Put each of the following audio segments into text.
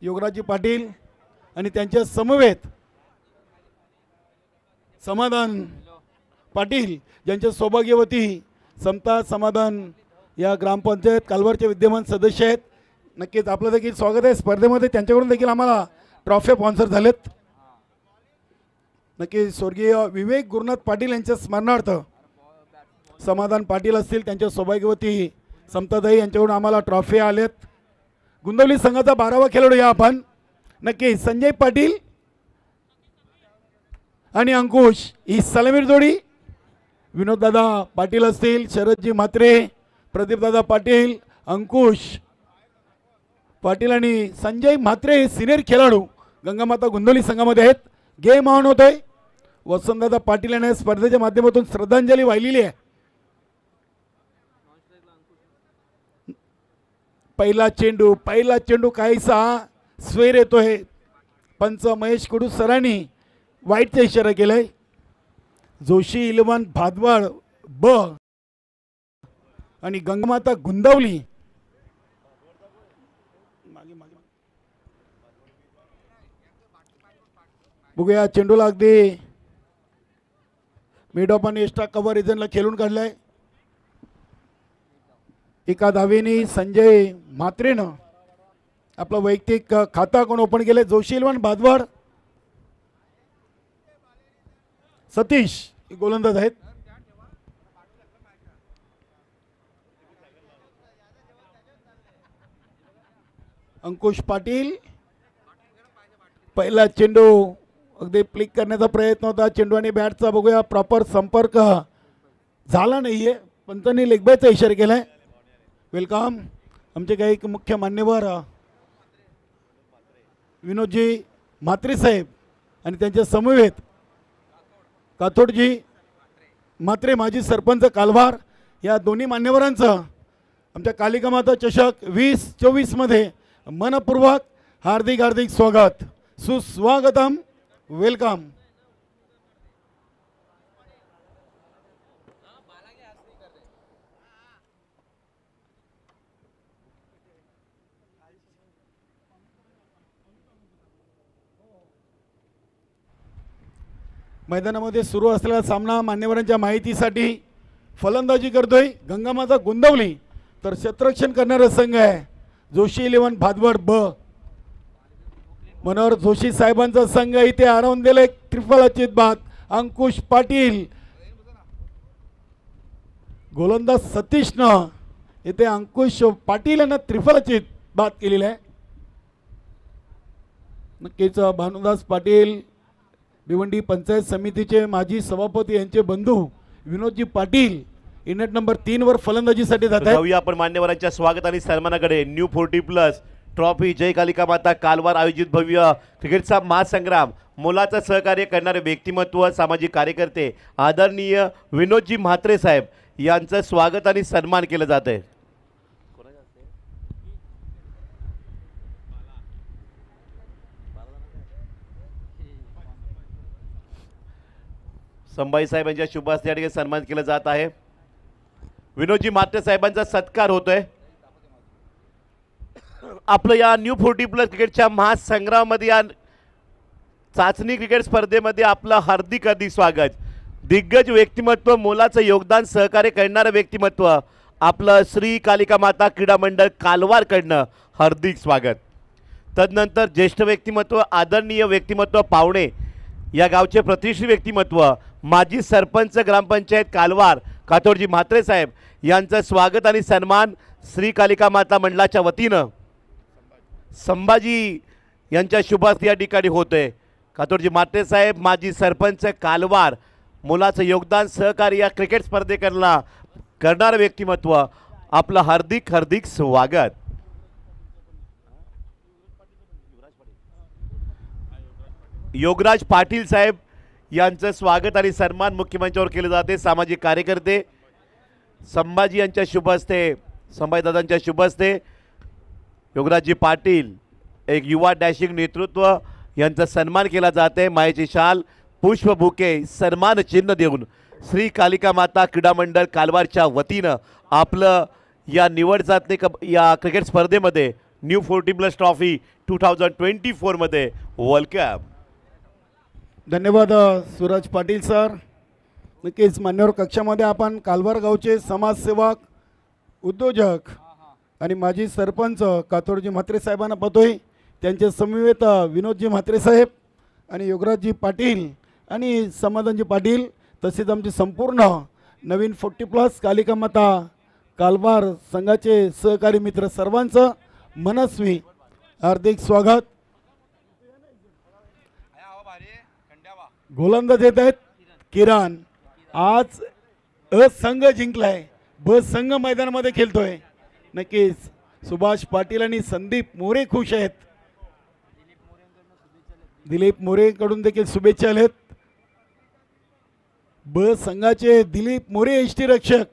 योगराजी पाटील आणि त्यांच्या समवेत समाधान पाटील ज्यांच्या सौभाग्यवती समता समाधान या ग्रामपंचायत कालवारचे विद्यमान सदस्य आहेत. नक्कीच आपलं देखील स्वागत आहे. स्पर्धेमध्ये त्यांच्याकडून देखील आम्हाला ट्रॉफ्या स्पॉन्सर झालेत. नक्की स्वर्गीय विवेक गुरुनाथ पाटील यांच्या स्मरणार्थ समाधान पाटील असतील, त्यांच्या सौभाग्यवती समताताई यांच्याकडून आम्हाला ट्रॉफी आलेत. गुंदवली संघाचा 12वा खेळाडू या आपण नक्की संजय पाटील आणि अंकुश ही सलामीर जोडी. विनोददादा पाटील असतील, शरदजी म्हात्रे, प्रदीपदादा पाटील, अंकुश पाटील आणि संजय म्हात्रे सिनियर खेळाडू गंगामाता गुंदवली संघामध्ये आहेत. गेम ऑन होतोय. वसंतदादा पाटील यांनी स्पर्धेच्या माध्यमातून श्रद्धांजली वाहिलेली आहे. पहिला चेंडू काहीसा स्वेर येतोय. पंच महेश कडू सरांनी वाईटचा इशारा केलाय. जोशी इलेव्हन भादवाड ब आणि गंगामाता गुंदवली बघूया. चेंडूला अगदी मिडऑफ आणि एक्स्ट्रा कव्हर रिजनला खेळून काढलाय. एका धावेने संजय म्हात्रेनं आपलं वैयक्तिक खाता कोण ओपन केले. जोशी इलेव्हन भादवाड सतीश गोलंदाज आहेत. अंकुश पाटील पहिला चेंडू अगदी प्लिक करण्याचा प्रयत्न होता. चेंडू आणि बॅटचा बघूया प्रॉपर संपर्क झाला नाहीये. पंचांनी लेगबायचा इशारा केलाय. वेलकम आमचे काही मुख्य मान्यवर विनोदजी म्हात्रे साहेब आणि त्यांच्या समवेत काथोडजी म्हात्रे माजी सरपंच कालवार या दोन्ही मान्यवरांचं आमच्या कालिका माता चषक 2024 मध्ये मनपूर्वक हार्दिक हार्दिक स्वागत, सुस्वागतम, वेलकम. मैदानामध्ये सुरू असलेला सामना मान्यवरांच्या माहितीसाठी फलंदाजी करतोय गंगामाता गुंदवली, तर क्षेत्ररक्षण करणारा संघ आहे जोशी इलेव्हन भादवड ब. मनोहर जोशी साहेबांचा संघ इथे हरवून दिले. ट्रिपल अचित बाद. अंकुश पाटील गोलंदाज सतीशनं इथे अंकुश पाटील यांना ट्रिपल अचित बाद केलेला आहे. नक्कीच भानुदास पाटील भिवंडी पंचायत समितीचे माजी सभापती यांचे बंधू विनोदजी पाटील इनेट नंबर 3 वर फलंदाजीसाठी जात आहेत. जाऊया आपण मान्यवरांच्या स्वागत आणि सन्मानाकडे. न्यू 40+ ट्रॉफी जय कालिका माता कालवार आयोजित भव्य क्रिकेटचा महासंग्राम. मोलाचं सहकार्य करणारे व्यक्तिमत्व, सामाजिक कार्यकर्ते आदरणीय विनोदजी म्हात्रे साहेब यांचं स्वागत आणि सन्मान केलं जात आहे. संभाजी साहेब यांच्या शुभ हस्ते या ठिकाणी सन्मान केला जात आहे. विनोदजी म्हात्रे साहेबांचा सत्कार होतोय. आपलं या न्यू 40+ क्रिकेटच्या महासंग्रामामध्ये या चाचणी क्रिकेट स्पर्धेमध्ये आपलं हार्दिक हार्दिक स्वागत. दिग्गज व्यक्तिमत्व, मोलाचं योगदान, सहकार्य करणारं व्यक्तिमत्व आपलं श्री कालिका माता क्रीडा मंडळ कालवारकडनं हार्दिक स्वागत. तदनंतर ज्येष्ठ व्यक्तिमत्व, आदरणीय व्यक्तिमत्व, पाहुणे, या गावचे प्रतिष्ठित व्यक्तिमत्व, माजी सरपंच ग्रामपंचायत कालवार काथोडजी म्हात्रे साहेब यांचं स्वागत आणि सन्मान श्री कालिका माता मंडळाच्या वतीनं संभाजी यांच्या शुभ हस्ते या ठिकाणी होतोय. काथोडजी म्हात्रे साहेब माजी सरपंच कालवार, मोलाचं योगदान, सहकार्य या क्रिकेट स्पर्धेकरला करणारं व्यक्तिमत्व आपलं हार्दिक हार्दिक स्वागत. योगराज पाटील साहेब यांचं स्वागत आणि सन्मान मुख्यमंचावर केले जाते. सामाजिक कार्यकर्ते संभाजी यांच्या शुभ हस्ते, संभाजीदादांच्या शुभ हस्ते योगराजजी पाटील एक युवा डॅशिंग नेतृत्व यांचा सन्मान केला जाते. मायेची शाल, पुष्प बुके, सन्मान चिन्ह देऊन श्री कालिका माता क्रीडा मंडळ कालवारच्या वतीनं आपलं या निवड चाचणी या क्रिकेट स्पर्धेमध्ये न्यू 40+ ट्रॉफी 2024 मध्ये वेलकम. धन्यवाद सूरज पाटील सर. नक्कीच मान्यवर कक्षामध्ये आपण कालवार गावचे समाजसेवक, उद्योजक आणि माजी सरपंच कातोडजी म्हात्रे साहेबांना पाहतोय. त्यांचे समवेत विनोदजी म्हात्रे साहेब आणि योगराजजी पाटील आणि समाधानजी पाटील, तसेच आमचे संपूर्ण नवीन 40+ कालिका माता कालवार संघाचे सहकारी मित्र सर्वांचं मनस्वी हार्दिक स्वागत. गोलंदाज येत आहेत किरण. आज अ संघ जिंकलाय, ब संघ मैदानामध्ये खेळतोय. नक्कीच सुभाष पाटील आणि संदीप मोरे खुश आहेत. दिलीप मोरेकडून देखील शुभेच्छा आलेत. ब संघाचे दिलीप मोरे यष्टीरक्षक,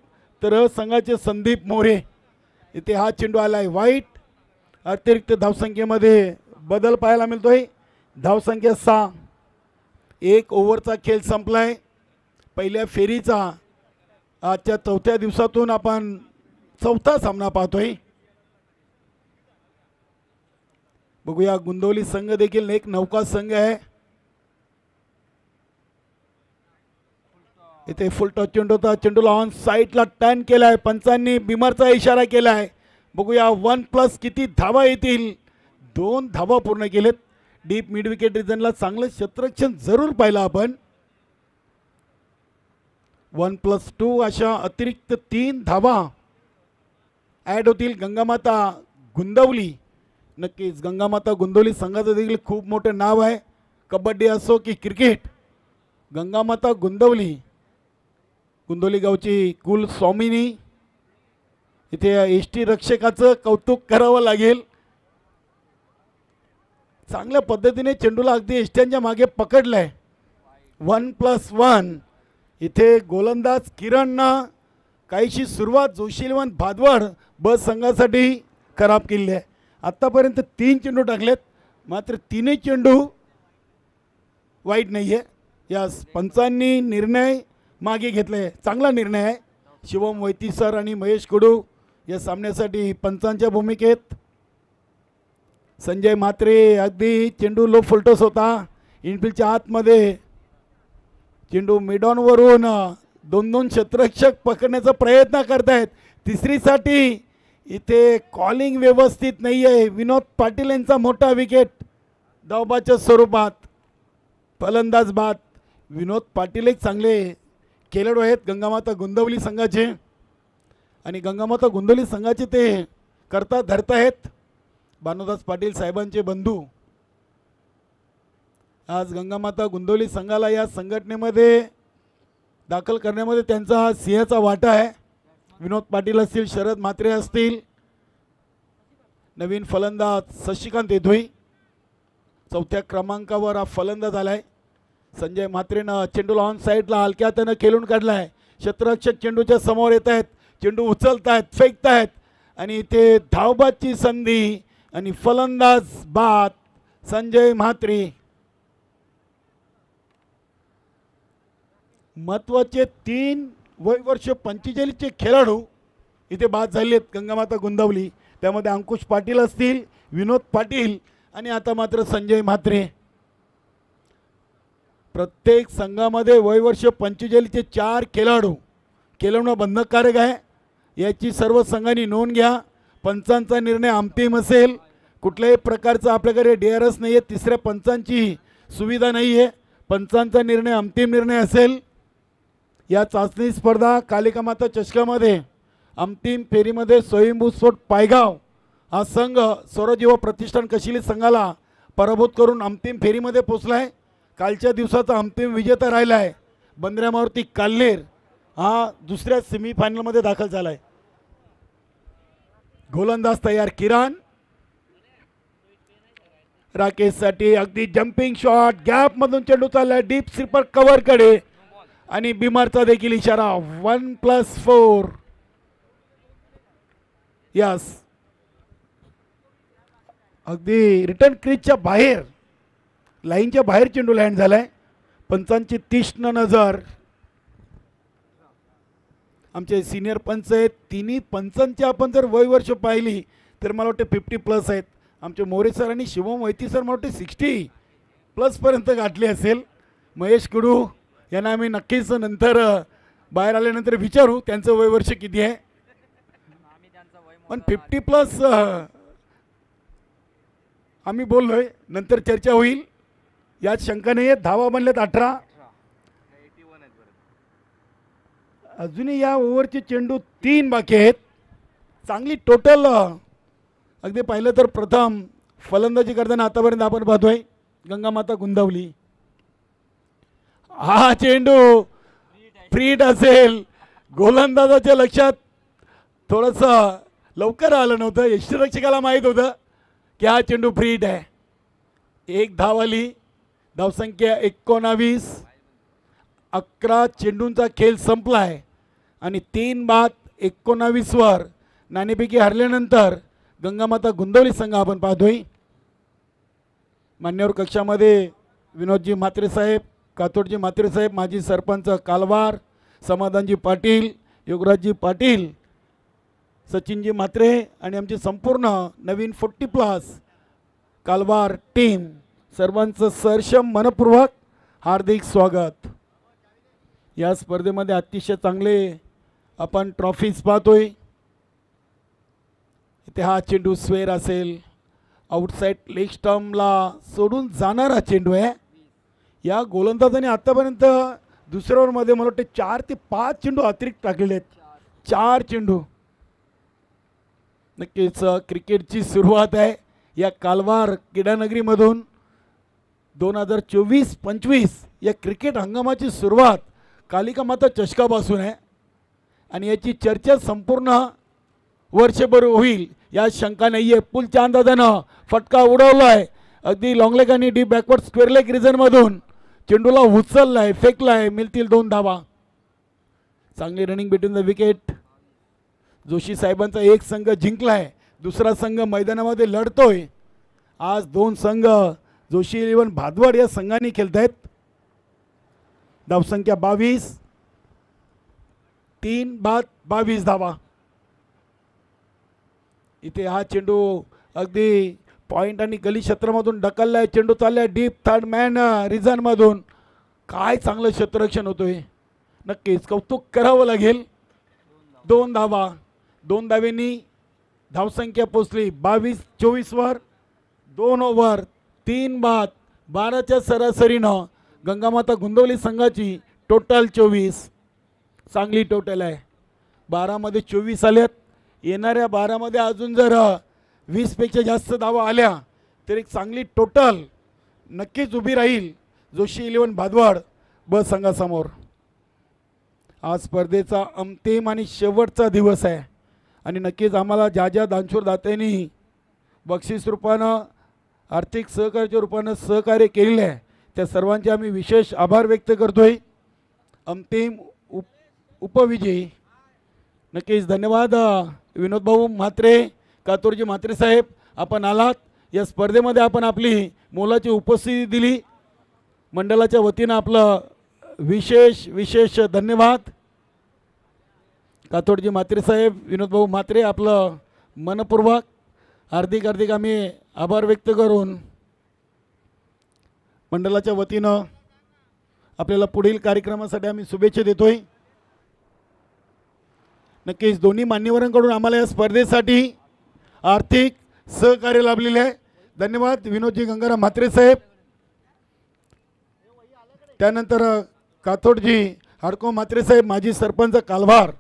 तर अ संघाचे संदीप मोरे. इथे हा चेंडू आलाय वाईट. अतिरिक्त धावसंख्येमध्ये बदल पाहायला मिळतोय. धावसंख्या 6. 1 ओव्हरचा खेळ संपलाय पहिल्या फेरीचा. आजच्या 4थ्या दिवसातून आपण 4था सामना पाहतोय. बघूया, गुंदवली संघ देखील एक नौका संघ आहे. इथे फुल टॉस चेंडू होता. चेंडूला ऑन साईडला टर्न केलाय. पंचांनी बिमरचा इशारा केलाय. बघूया 1+ किती धावा येतील. 2 धावा पूर्ण केलेत. डीप मिड विकेट रिजनला चांगलं क्षेत्ररक्षण जरूर पाहिलं आपण. 1+2 अशा अतिरिक्त 3 धावा ॲड होतील. गंगामाता गुंदवली, नक्कीच गंगामाता गुंदवली संघाचं देखील खूप मोठं नाव आहे. कबड्डी असो की क्रिकेट, गंगामाता गुंदवली, गुंदवली गावची कुल स्वामिनी. इथे एसटी रक्षकाचं कौतुक करावं लागेल. चांगल्या पद्धतीने चेंडूला अगदी एसट्यांच्या मागे पकडलाय. 1+1. इथे गोलंदाज किरणना काहीशी सुरुवात जोशीलवंत भादवड ब संघासाठी खराब केली आहे. आत्तापर्यंत 3 चेंडू टाकलेत, मात्र 3ही चेंडू वाईट नाही आहे. या पंचांनी निर्णय मागे घेतलाय. चांगला निर्णय आहे. शिवम वैती सर आणि महेश कडू या सामन्यासाठी पंचांच्या भूमिकेत. संजय म्हात्रे, अगदी चेंडू लो फुलटॉस होता. इनफिल्डच्या आतमध्ये चेंडू मिडॉनवरून 2-2 क्षेत्ररक्षक पकडण्याचा प्रयत्न करतायत. तिसरीसाठी इथे कॉलिंग व्यवस्थित नाही आहे. विनोद पाटील यांचा मोठा विकेट धावबाच्या स्वरूपात. फलंदाज बाद. विनोद पाटील एक चांगले खेळाडू आहेत गंगामाता गुंदवली संघाचे, आणि गंगामाता गुंदवली संघाचे ते करता धरता आहेत भानुदास पाटील साहेबांचे बंधू. आज गंगामाता गुंदवली संघाला या संघटनेमध्ये दाखल करण्यामध्ये त्यांचा सिंहाचा वाटा आहे. विनोद पाटील असतील, शरद म्हात्रे असतील. नवीन फलंदाज शशिकांत येतोय. 4थ्या क्रमांकावर हा फलंदाज आलाय. संजय म्हात्रेनं चेंडूला ऑन साईडला हलक्या हातानं खेळून काढलाय. क्षेत्ररक्षक चेंडूच्या समोर येत आहेत. चेंडू उचलतायत, फेकतायत, आणि इथे धावबादची संधी आणि फलंदाज बाद संजय म्हात्रे. महत्वाचे 3 वय वर्ष 45चे खेळाडू इथे बाद झाले आहेत गंगामाता गुंदवली. त्यामध्ये अंकुश पाटील असतील, विनोद पाटील आणि आता मात्र संजय म्हात्रे. प्रत्येक संघामध्ये वय वर्ष 45चे 4 खेळाडू खेळवणं बंधनकारक आहे. याची सर्व संघांनी नोंद घ्या. पंचांचा निर्णय अंतिम असेल. कुठल्याही प्रकारचा आपल्याकडे DRS नाही आहे. तिसऱ्या पंचांची सुविधा नाही आहे. पंचांचा निर्णय अंतिम निर्णय असेल. या चाचणी स्पर्धा कालिका माता चषकामध्ये अंतिम फेरीमध्ये स्वयंभू स्फोट पायगाव हा संघ स्वरजीव प्रतिष्ठान कशिली संघाला पराभूत करून अंतिम फेरीमध्ये पोचलाय. कालच्या दिवसाचा अंतिम विजेता राहिला आहे बंद्र्या मारुती काल्हेर. हा दुसऱ्या सेमीफायनलमध्ये दाखल झाला आहे. गोलंदाज तयार किरण. राकेशसाठी अगदी जंपिंग शॉट. गॅपमधून चेंडू चाललाय डीप स्लीपर कव्हरकडे, आणि बिमारचा देखील इशारा. 1+4. यस, अगदी रिटर्न क्रीजच्या बाहेर, लाईनच्या बाहेर चेंडू लँड झालाय. पंचांची तीक्ष्ण नजर. आमचे सिनियर पंच आहेत. तिन्ही पंचांची आपण जर वय वर्ष पाहिली तर मला वाटतं 50+ आहेत. आमचे मोरे सर आणि शिवम वैती सर मला वाटते 60+ गाठली असेल. महेश कुडू यांना आम्ही नक्कीच नंतर बाहेर आल्यानंतर विचारू त्यांचं वयवर्ष किती आहे. पण 50+ आम्ही बोललोय, नंतर चर्चा होईल, यात शंका नाही आहे. धावा बनल्यात 18. अजूनही या ओव्हरचे चेंडू 3 बाकी आहेत. चांगली टोटल अगदी पाहिलं तर प्रथम फलंदाजी करताना आतापर्यंत आपण पाहतोय गंगामाता गुंदावली. हा चेंडू फ्रीट असेल, गोलंदाजाच्या लक्षात थोडंसं लवकर आलं नव्हतं. यष्टीरक्षकाला माहीत होतं की हा चेंडू फ्रीट आहे. 1 धाव आली, धावसंख्या 19. 11 चेंडूंचा खेळ संपला आहे आणि 3-19 नाणेफेकी हरल्यानंतर गंगामाता गुंदवली संघ आपण पाहतोय. मान्यवर कक्षामध्ये विनोदजी म्हात्रे साहेब, कातोडजी म्हात्रे साहेब, माजी सरपंच कालवार, समाधानजी पाटील, योगराजजी पाटील, सचिनजी म्हात्रे आणि आमची संपूर्ण नवीन 40+ कालवार टीम, सर्वांचं सहर्षम मनपूर्वक हार्दिक स्वागत. या स्पर्धेमध्ये अतिशय चांगले आपण ट्रॉफीज पाहतोय. इथे हा चेंडू स्वेर असेल, आउटसाईड लेग स्टंपला सोडून जाणारा चेंडू आहे. या गोलंदाजाने आतापर्यंत दुसऱ्या ओव्हरमध्ये मला वाटते 4 ते 5 चेंडू अतिरिक्त टाकलेले आहेत. 4 चेंडू. नक्कीच क्रिकेटची सुरुवात आहे या कालवार क्रीडानगरीमधून. 2024-25 या क्रिकेट हंगामाची सुरुवात कालिका माता चषकापासून आहे आणि याची चर्चा संपूर्ण वर्षभर होईल या शंका नाही आहे. पुलच्या अंदाजानं फटका उडवला आहे, अगदी लॉंगलेग आणि डीप बॅकवर्ड स्क्वेअर लेग रिजनमधून चेंडूला उचलला आहे, फेकला आहे. मिळतील 2 धावा. चांगली running between the wicket. Joshi साहेबांचा एक संघ जिंकला आहे, दुसरा संघ मैदानामध्ये लढतोय. आज 2 संघ जोशी 11 भादवड या संघाने खेळत आहेत. धावसंख्या 22. 3-22 धावा. इथे हा चेंडू अगदी पॉइंट आणि गली क्षेत्रामधून ढकललाय. चेंडू चाललाय डीप थर्ड मॅन रिझनमधून. काय चांगलं क्षेत्ररक्षण होतोय. नक्कीच कौतुक करावं लागेल. 2 धावा. 2 धावेंनी धावसंख्या पोचली 22-24 2 ओव्हर 3 बाद 12च्या सरासरीनं गंगामाता गुंदवली संघाची टोटल 24. चांगली टोटल आहे. 12मध्ये 24 आल्यात. येणाऱ्या 12मध्ये अजून जर 20पेक्षा जास्त धावा आल्या तर एक चांगली टोटल नक्कीच उभी राहील जोशी 11 भादवड ब संघासमोर. आज स्पर्धेचा अंतिम आणि शेवटचा दिवस आहे आणि नक्कीच आम्हाला ज्या दानशूर दात्यांनी बक्षीस रूपानं आर्थिक सहकार्याच्या रूपानं सहकार्य केलेले आहे त्या सर्वांचे आम्ही विशेष आभार व्यक्त करतोय. अंतिम उपविजयी नक्कीच धन्यवाद विनोदभाऊ म्हात्रे, कातोरजी म्हात्रे साहेब, आपण आलात. या स्पर्धेमध्ये आपण आपली मोलाची उपस्थिती दिली. मंडळाच्या वतीनं आपलं विशेष धन्यवाद. कातोडजी म्हात्रे साहेब, विनोदभाऊ म्हात्रे, आपलं मनपूर्वक हार्दिक आम्ही आभार व्यक्त करून मंडळाच्या वतीनं आपल्याला पुढील कार्यक्रमासाठी आम्ही शुभेच्छा देतोय. नक्कीच दोन्ही मान्यवरांकडून आम्हाला या स्पर्धेसाठी आर्थिक सहकार्य लाभलेले आहे. धन्यवाद विनोदजी गंगाराम म्हात्रे साहेब. त्यानंतर कातोडजी हाडको म्हात्रे साहेब, माजी सरपंच कालवार,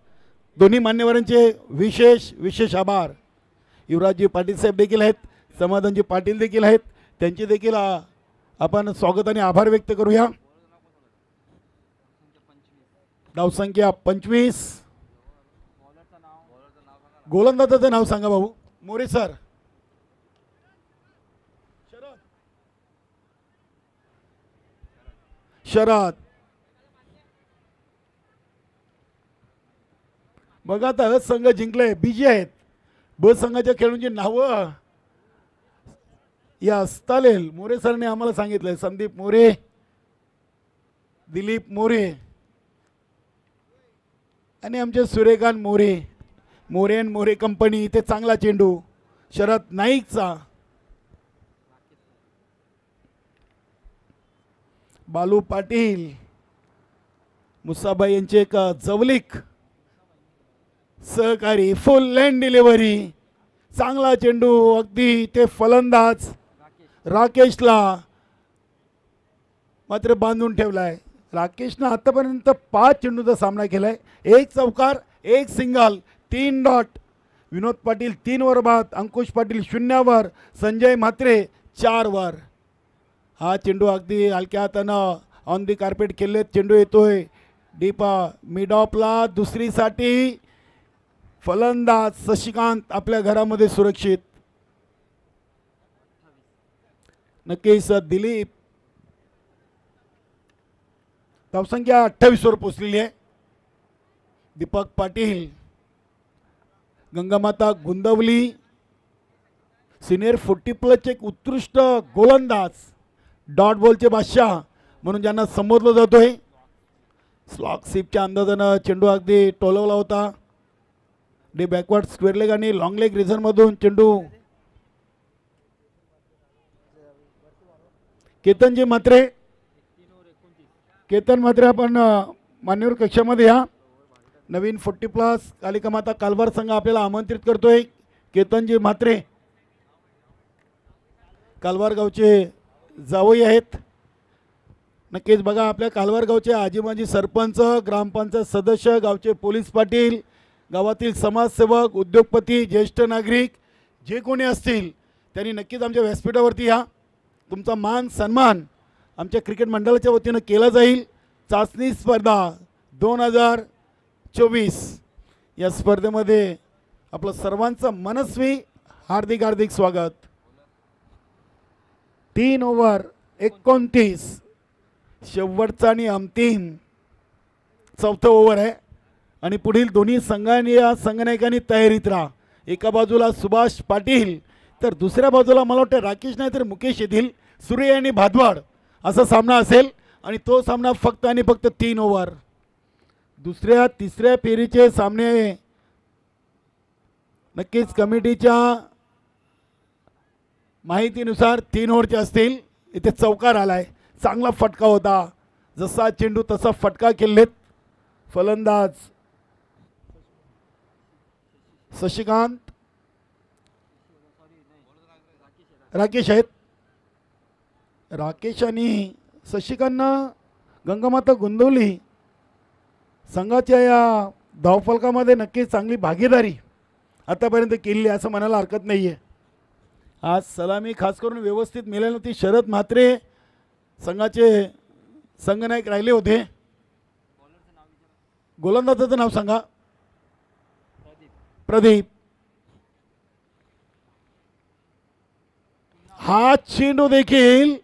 दोन्ही मान्यवरांचे विशेष आभार. युवराजजी पाटील साहेब देखील आहेत, समाधानजी पाटील देखील आहेत, त्यांचे देखील आपण स्वागत आणि आभार व्यक्त करूया. धावसंख्या 25. गोलंदाजाचं नाव सांगा भाऊ. मोरे सर. शरद. बघा आता अ संघ जिंकले, बिजी आहेत. ब संघाच्या खेळाडूंची नावं या चालेल. मोरे सरने आम्हाला सांगितलंय. संदीप मोरे, दिलीप मोरे आणि आमचे सूर्यकांत मोरे. More and More company. इथे चांगला चेंडू शरद नाईकचा, बालू पाटील, मुसाबाई यांचे एक जवलिक सहकारी, फुल लँड डिलिव्हरी, चांगला चेंडू, अगदी ते फलंदाज राकेशला मात्र बांधून ठेवलाय. राकेशनं आतापर्यंत 5 चेंडूचा सामना केलाय, 1 चौकार 1 सिंगल 3 डॉट. विनोद पाटील 3 वर बाद, अंकुश पाटील 0 वर, संजय म्हात्रे 4 वर. हा चेंडू अगदी हलक्या हातानं ऑन दी कार्पेट खेळलेत. चेंडू येतोय डीपा मिड ऑफला, दुसरीसाठी फलंदाज शशिकांत आपल्या घरामध्ये सुरक्षित. नक्कीच दिलीप धावसंख्या 28 वर पोचलेली आहे. दीपक पाटील, गंगामाता गुंदवली, सिनियर 40+ एक उत्कृष्ट गोलंदाज, डॉट बॉलचे बादशाह म्हणून ज्यांना संबोधलं जातोय. स्लॉक सिपच्या अंदाजानं चेंडू अगदी टोलवला होता. डे बॅकवर्ड स्क्वेअर लेग आणि लॉंग लेग रिझनमधून चेंडू केतनजी म्हात्रे. केतन म्हात्रे आपण मान्यवर कक्षामध्ये या. नवीन 40+ कालिका माता कालवार संघ आपल्याला आमंत्रित करतोय. केतनजी म्हात्रे कालवार गावचे जावई आहेत. नक्कीच बघा, आपल्या कालवार गावचे आजी माजी सरपंच, ग्रामपंचायत सदस्य, गावचे पोलीस पाटील, गावातील समाजसेवक, उद्योगपती, ज्येष्ठ नागरिक जे कोणी असतील त्यांनी नक्कीच आमच्या व्यासपीठावरती या. तुमचा मान सन्मान आमच्या क्रिकेट मंडळाच्या वतीनं केला जाईल. चाचणी स्पर्धा 2024 या स्पर्धेमध्ये आपलं सर्वांचं मनस्वी हार्दिक हार्दिक स्वागत. 3 ओव्हर 29, शेवटचा आणि अंतिम 4थं ओव्हर आहे आणि पुढील दोन्ही संघनायकांनी तयारीत राहा. एका बाजूला सुभाष पाटील तर दुसऱ्या बाजूला मला वाटतं राकेश नाही तर मुकेश येथील सूर्य आणि भादवाड असा सामना असेल आणि तो सामना फक्त आणि फक्त 3 ओव्हर. दुसऱ्या तिसऱ्या फेरीचे सामने नक्कीच कमिटीच्या माहितीनुसार 3 ओव्हरचे असतील. इथे चौकार आलाय, चांगला फटका होता, जसा चेंडू तसा फटका खेळलेत. फलंदाज शशिकांत, राकेश आहेत. राकेश आणि शशिकांतनं गंगामाता गुंदवली संघाच्या या धावफलकामध्ये नक्कीच चांगली भागीदारी आतापर्यंत केली असं म्हणायला हरकत नाही आहे. आज सलामी खास करून व्यवस्थित मिळाली होती. शरद म्हात्रे संघाचे संघनायक राहिले होते. गोलंदाजाचं नाव सांगा. प्रदीप. हा चेंडू देखील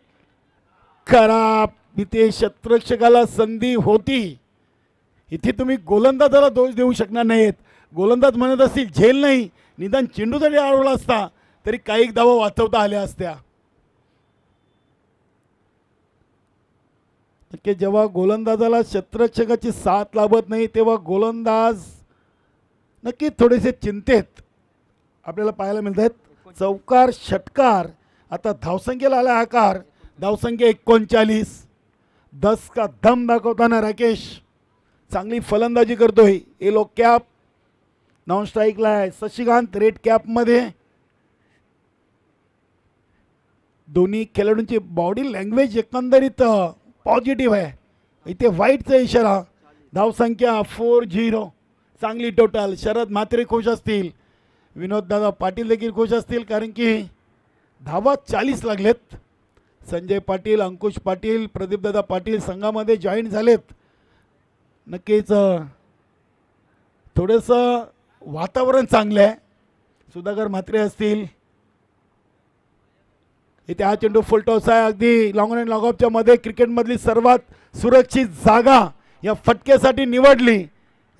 खराब. इथे शतरक्षकाला संधी होती. इथे तुम्ही गोलंदाजाला दोष देऊ शकणार नाहीत. गोलंदाज म्हणत असतील झेल नाही, निदान चेंडू जरी अडवला असता तरी काही धावा वाचवता आल्या असत्या. की जेव्हा गोलंदाजाला शतरक्षकाची साथ लाभत नाही तेव्हा गोलंदाज नक्की थोडेसे चिंतेत आपल्याला पाहायला मिळत आहेत. चौकार षटकार. आता धावसंख्येला आला आकार. धावसंख्या 39. 10 का दम दाखवताना राकेश चांगली फलंदाजी करतोय. येलो कॅप नॉन स्ट्राईकला आहे. शशिकांत रेड कॅपमध्ये. दोन्ही खेळाडूंची बॉडी लँग्वेज एकंदरीत पॉझिटिव्ह आहे. इथे व्हाईटचा इशारा. धावसंख्या 40. चांगली टोटल. शरद म्हात्रे खुश असतील, विनोददादा पाटील देखील खुश असतील, कारण की धावा 40 लागलेत. संजय पाटील, अंकुश पाटील, प्रदीपदादा पाटील संघामध्ये जॉईन झालेत. नक्कीच थोडंसं वातावरण चांगलं आहे. सुधाकर म्हात्रे असतील. इथे हा चेंडू फुल टॉस आहे. अगदी लॉंग अँड लॉग ऑफच्या मध्ये क्रिकेटमधली सर्वात सुरक्षित जागा या फटक्यासाठी निवडली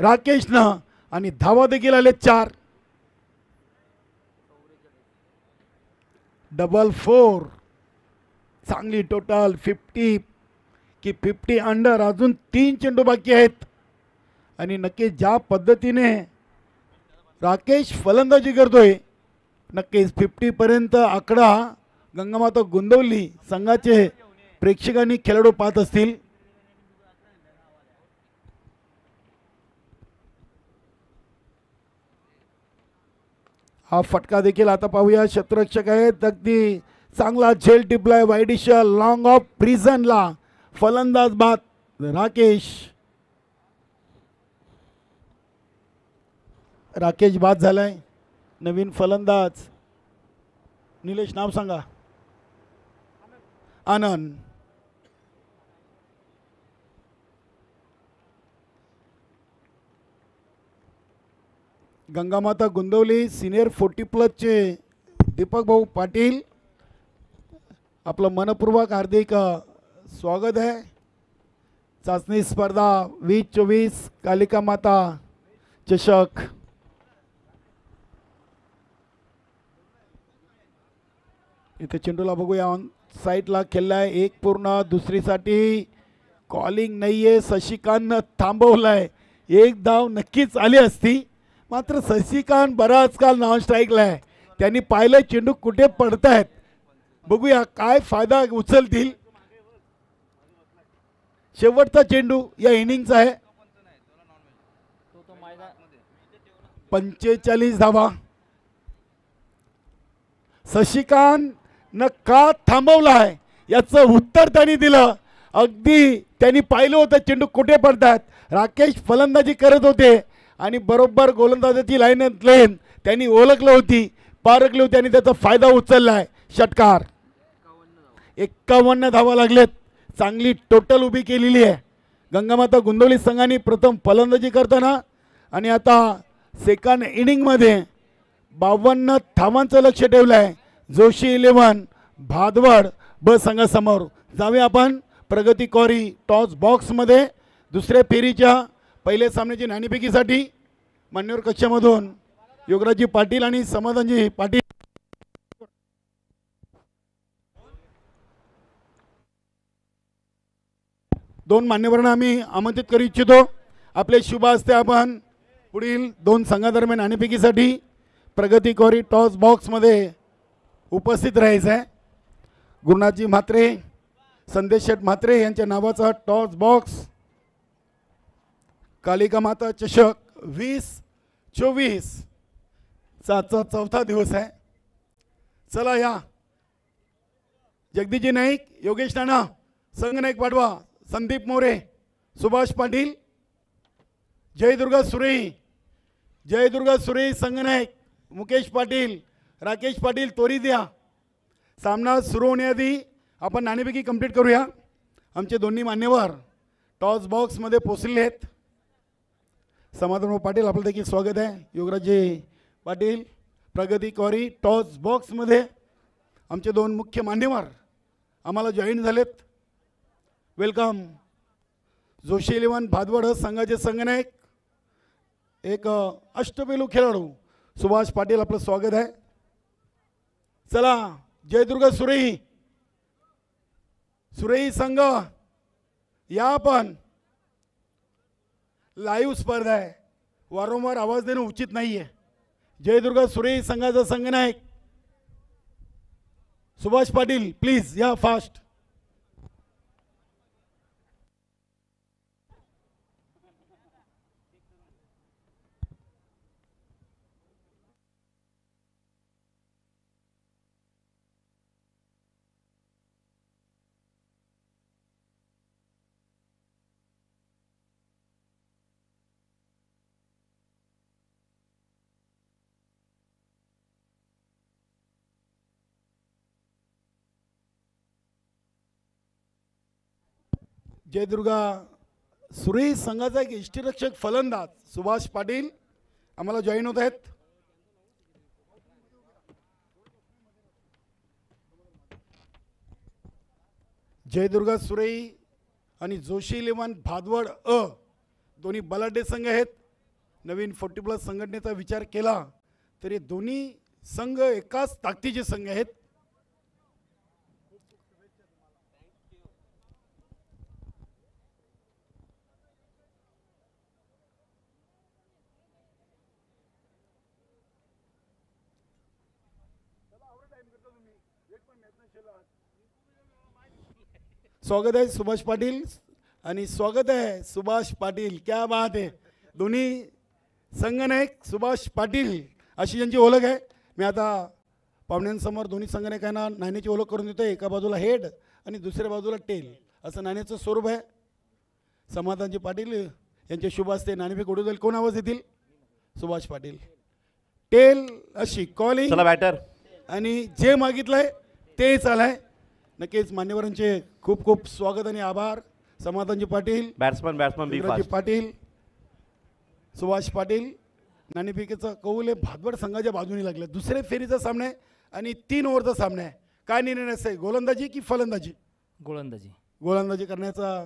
राकेशनं आणि धावा देखील आले 4. डबल 4. चांगली टोटल 50 की 50 अंडर. अजून 3 चेंडू बाकी आहेत आणि नक्की ज्या पद्धतीने राकेश फलंदाजी करतोय नक्कीच 50पर्यंत आकडा गंगामाता गोंदवली संघाचे प्रेक्षकांनी खेळाडू पाहत असतील. हा फटका देखील आता पाहूया. क्षेत्ररक्षक आहेत, अगदी चांगला झेल टिपलाय वाईडिश लॉंग ऑफ प्रिझनला. फलंदाज बाद राकेश बाद झालाय. नवीन फलंदाज निलेश नाव सांगा. आनंद. गंगामाता गोंदवली सिनियर 40+ दीपक भाऊ पाटील आपलं मनपूर्वक हार्दिक स्वागत आहे. चाचणी स्पर्धा 2024 कालिका माता चषक. इथे चेंडूला बघूया, ऑन साईडला खेळलाय. एक पूर्ण दुसरीसाठी कॉलिंग नाहीये. शशिकांतनं थांबवलाय. एक धाव नक्कीच आली असती, मात्र शशिकांत बराच काल नॉन स्ट्राईकला आहे. त्यांनी पाहिलं चेंडू कुठे पडतायत. बघूया काय फायदा उचलतील. शेवटचा चेंडू या इनिंगचा आहे. 45 धावा. शशिकांत न का थांबवलाय याचं उत्तर त्यांनी दिलं. अगदी त्यांनी पाहिलं होतं चेंडू कुठे पडतात. राकेश फलंदाजी करत होते आणि बरोबर गोलंदाजाची लाईन लेन त्यांनी ओळखलं होती, पारखली होती आणि त्याचा फायदा उचललाय. षटकार. 51 धावा लागलेत. चांगली टोटल उभी केलेली आहे गंगामाता गोंदवली संघाने प्रथम फलंदाजी करताना. आणि आता सेकंड इनिंगमध्ये 52 धावांचं लक्ष ठेवलं आहे जोशी 11 भादवड ब संघासमोर. जाऊया आपण प्रगती कॉरी टॉस बॉक्समध्ये. दुसऱ्या फेरीच्या पहिल्या सामन्याची नाणेफेकीसाठी मान्यवर कक्षामधून योगराजी पाटील आणि समाधानजी पाटील दोन मान्यवरांना आम्ही आमंत्रित करू इच्छितो. आपले शुभ हस्ते आपण पुढील दोन संघादरम्यान नाणेफेकीसाठी प्रगती कॉरी टॉस बॉक्समध्ये उपस्थित राहायचं आहे. गुरुनाथजी म्हात्रे, संदेश शेठ म्हात्रे यांच्या नावाचा टॉस बॉक्स कालिका माता चषक 2024 चा चौथा दिवस आहे. चला या. जगदीजी नाईक, योगेश नाना, संगनाईक पाडवा, संदीप मोरे, सुभाष पाटील, जयदुर्गा सुरेई, जयदुर्गा सुरेई संगनाईक, मुकेश पाटील, राकेश पाटील तोरी द्या. सामना सुरू होण्याआधी आपण नाणेफेकी कंप्लीट करूया. आमचे दोन्ही मान्यवर टॉस बॉक्समध्ये पोचलेले आहेत. समाधान पाटील आपलं देखील स्वागत आहे. योगराजी पाटील प्रगती कॉरी टॉस बॉक्समध्ये आमचे दोन मुख्य मान्यवर आम्हाला जॉईन झालेत. वेलकम. जोशी 11 भादवड संघाचे संघनायक, एक अष्टपैलू खेळाडू सुभाष पाटील आपलं स्वागत आहे. चला जयदुर्गा सुरेई, सुरेई संघ या. आपण लाईव्ह स्पर्धा आहे, वारंवार आवाज देणं उचित नाहीये. जयदुर्गा सुरेई संघाचा संघनायक सुभाष पाटील प्लीज या फास्ट. जयदुर्गा सुरेई संघाचा एक यष्टीरक्षक फलंदाज सुभाष पाटील आम्हाला जॉईन होत आहेत. जयदुर्गा सुरेई आणि जोशी 11 भादवड दोन्ही बलाढ्य संघ आहेत. नवीन 40+ संघटनेचा विचार केला तरी दोन्ही संघ एकाच ताकदीचे संघ आहेत. स्वागत आहे सुभाष पाटील आणि स्वागत आहे सुभाष पाटील. क्या बात आहे. दोन्ही संगनायक सुभाष पाटील अशी ज्यांची ओळख आहे. मी आता पाहुण्यांसमोर दोन्ही संगनायकांना नाण्याची ओळख करून देतो. एका बाजूला हेड आणि दुसऱ्या बाजूला टेल असं नाण्याचं स्वरूप आहे. समाधानजी पाटील यांचे शुभ असते नाणेफेक उडू जाईल. कोण आवाज येतील? सुभाष पाटील. टेल अशी कॉलिंग. चला बॅटर. आणि जे मागितलंय तेच आलंय. नक्कीच मान्यवरांचे खूप खूप स्वागत आणि आभार. समाधानजी पाटील, बॅट्समन बी विक्रांतजी फास्ट. पाटील, सुभाष पाटील. नाणेफेकीचा कौल आहे भादवड संघाच्या बाजूने लागले. दुसऱ्या फेरीचा सामना आहे आणि 3 ओव्हरचा सामना आहे. काय निर्णय आहे? गोलंदाजी की फलंदाजी? गोलंदाजी. गोलंदाजी करण्याचा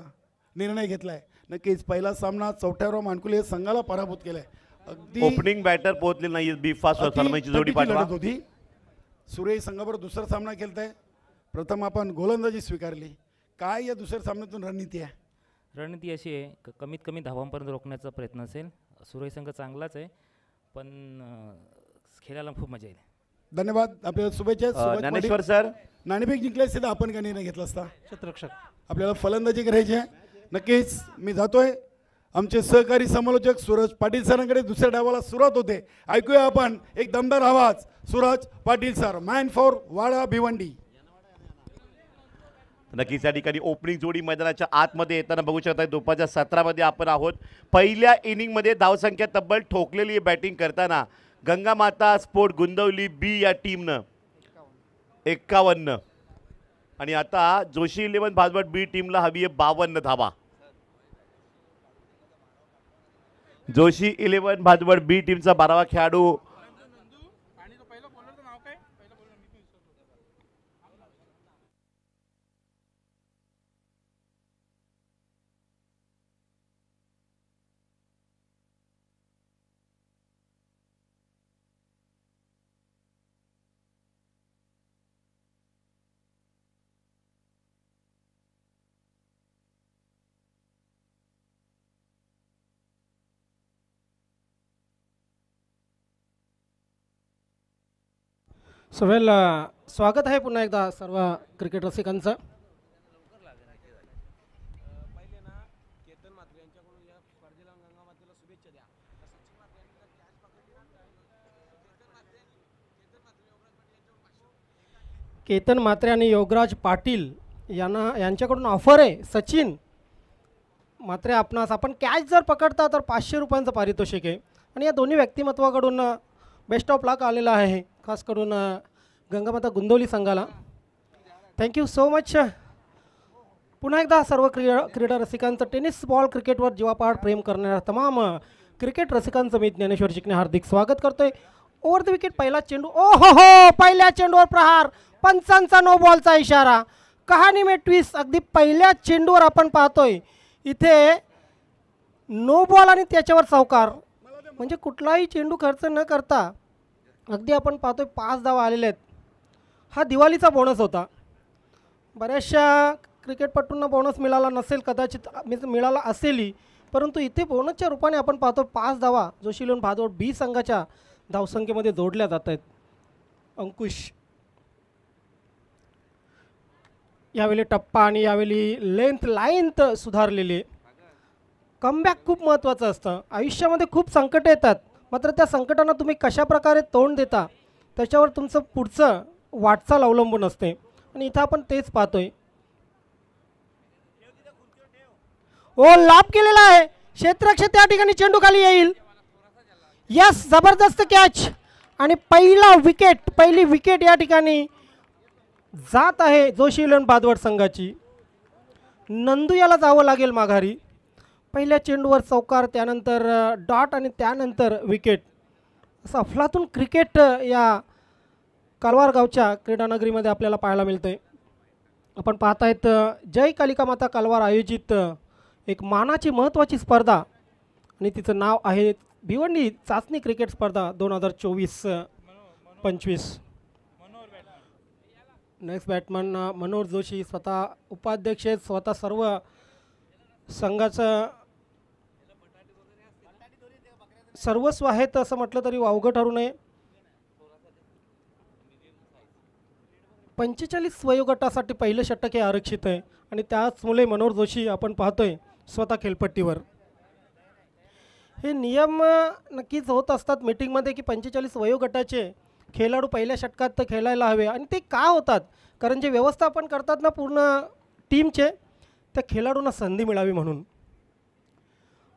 निर्णय घेतलाय. नक्कीच पहिला सामना 4थ्या मानकुले संघाला पराभूत केलाय. अगदी ओपनिंग बॅटर पोहोचले नाही. बी फास्ट सलमाईची जोडी अतितटीची पाठवा. लढत होती. सुरेश संघाबरोबर दुसरा सामना खेळताय. प्रथम आपण गोलंदाजी स्वीकारली. काय या दुसऱ्या सामन्यातून रणनीती आहे? रणनीती अशी आहे कमीत कमी धावांपर्यंत रोखण्याचा प्रयत्न असेल. सुरेश संघ चांगलाच आहे पण खेळायला खूप मजा येईल. धन्यवाद. आपल्याला शुभेच्छा. सुभाष ज्ञानेश्वर पाटील. सर. नाणेफेक जिंकले असते तर आपण काय निर्णय घेतला असता? क्षेत्ररक्षक. आपल्याला फलंदाजी करायची आहे. नक्कीच मी जातोय. आमचे सहकारी समालोचक सूरज पाटील सरांकडे. दुसऱ्या डावाला सुरुवात होते. ऐकूया आपण एक दमदार आवाज. Suraj Patil sir, man for Wada Bhiwandi. नक्कीच या ठिकाणी ओपनिंग जोडी मैदानाच्या आतमध्ये येताना बघू शकता. दुपारच्या 17 आपण आहोत. पहिल्या इनिंगमध्ये धावसंख्या तब्बल ठोकलेली बॅटिंग करताना गंगामाता स्पोर्ट गुंदवली बी या टीमनं 51 आणि आता जोशी 11 भाजवड बी टीमला हवी आहे 52 धावा. जोशी 11 भाजवड बी टीमचा 12वा खेळाडू सवेल स्वागत आहे पुन्हा एकदा सर्व क्रिकेट रसिकांचं. केतन म्हात्रे आणि योगराज पाटील यांच्याकडून ऑफर आहे. सचिन म्हात्रे आपणास आपण कॅच जर पकडता तर 500 रुपयांचं पारितोषिक आहे. आणि या दोन्ही व्यक्तिमत्वाकडून बेस्ट ऑफ लक आलेला आहे, खास करून गंगामाता गुंदवली संघाला. Thank you so much. पुन्हा एकदा सर्व क्रीडा रसिकांचं, टेनिस बॉल क्रिकेटवर जीवापाड प्रेम करणाऱ्या तमाम क्रिकेट रसिकांचं मी ज्ञानेश्वर चिकणे हार्दिक स्वागत करतोय. ओव्हर द विकेट पहिला चेंडू. ओ हो, पहिल्या चेंडूवर प्रहार. पंचांचा नो बॉलचा इशारा. कहाणी में ट्विस्ट. अगदी पहिल्या चेंडूवर आपण पाहतोय इथे नो बॉल आणि त्याच्यावर चौकार. म्हणजे कुठलाही चेंडू खर्च न करता अगदी आपण पाहतोय 5 धावा आलेल्या आहेत. हा दिवाळीचा बोनस होता. बऱ्याचशा क्रिकेटपटूंना बोनस मिळाला नसेल, कदाचित मिळाला असेलही, परंतु इथे बोनसच्या रूपाने आपण पाहतो 5 धावा जोशीलोन भादोड बी संघाच्या धावसंख्येमध्ये जोडल्या जात आहेत. अंकुश यावेळी टप्पा आणि यावेळी लाईन्थ सुधारलेली. कमबॅक खूप महत्त्वाचं असतं. आयुष्यामध्ये खूप संकट येतात, मात्र त्या संकटांना तुम्ही कशाप्रकारे तोंड देता त्याच्यावर तुमचं पुढचं वाटचाल अवलंबून असते. आणि इथं आपण तेच पाहतोय. ओ लाभ केलेला आहे. क्षेत्ररक्षक त्या ठिकाणी चेंडू खाली येईल. यस, जबरदस्त कॅच. आणि पहिली विकेट या ठिकाणी जात आहे जोशीलन भादवड संघाची. नंदू याला जावं लागेल माघारी. पहिल्या चेंडूवर चौकार, त्यानंतर डॉट आणि त्यानंतर विकेट. असं अफलातून क्रिकेट या कालवार गावच्या क्रीडानगरीमध्ये आपल्याला पाहायला मिळतंय. आपण पाहतायत जय कालिका माता कालवार आयोजित एक मानाची महत्त्वाची स्पर्धा आणि तिचं नाव आहे भिवंडी चाचणी क्रिकेट स्पर्धा 2024-25. नेक्स्ट बॅटमन मनोहर जोशी, स्वतः उपाध्यक्ष आहेत, स्वतः सर्व संघाचं सर्वस्व आहेत असं म्हटलं तरी वावगं ठरू नये. 45 वयोगटासाठी पहिलं षटक हे आरक्षित आहे आणि त्याच मुले मनोहर जोशी आपण पाहतोय स्वतः खेळपट्टीवर. हे नियम नक्कीच होत असतात मीटिंगमध्ये की 45 वयोगटाचे खेळाडू पहिल्या षटकात तर खेळायला हवे. आणि ते का होतात, कारण जे व्यवस्थापन करतात ना पूर्ण टीमचे, त्या खेळाडूंना संधी मिळावी म्हणून.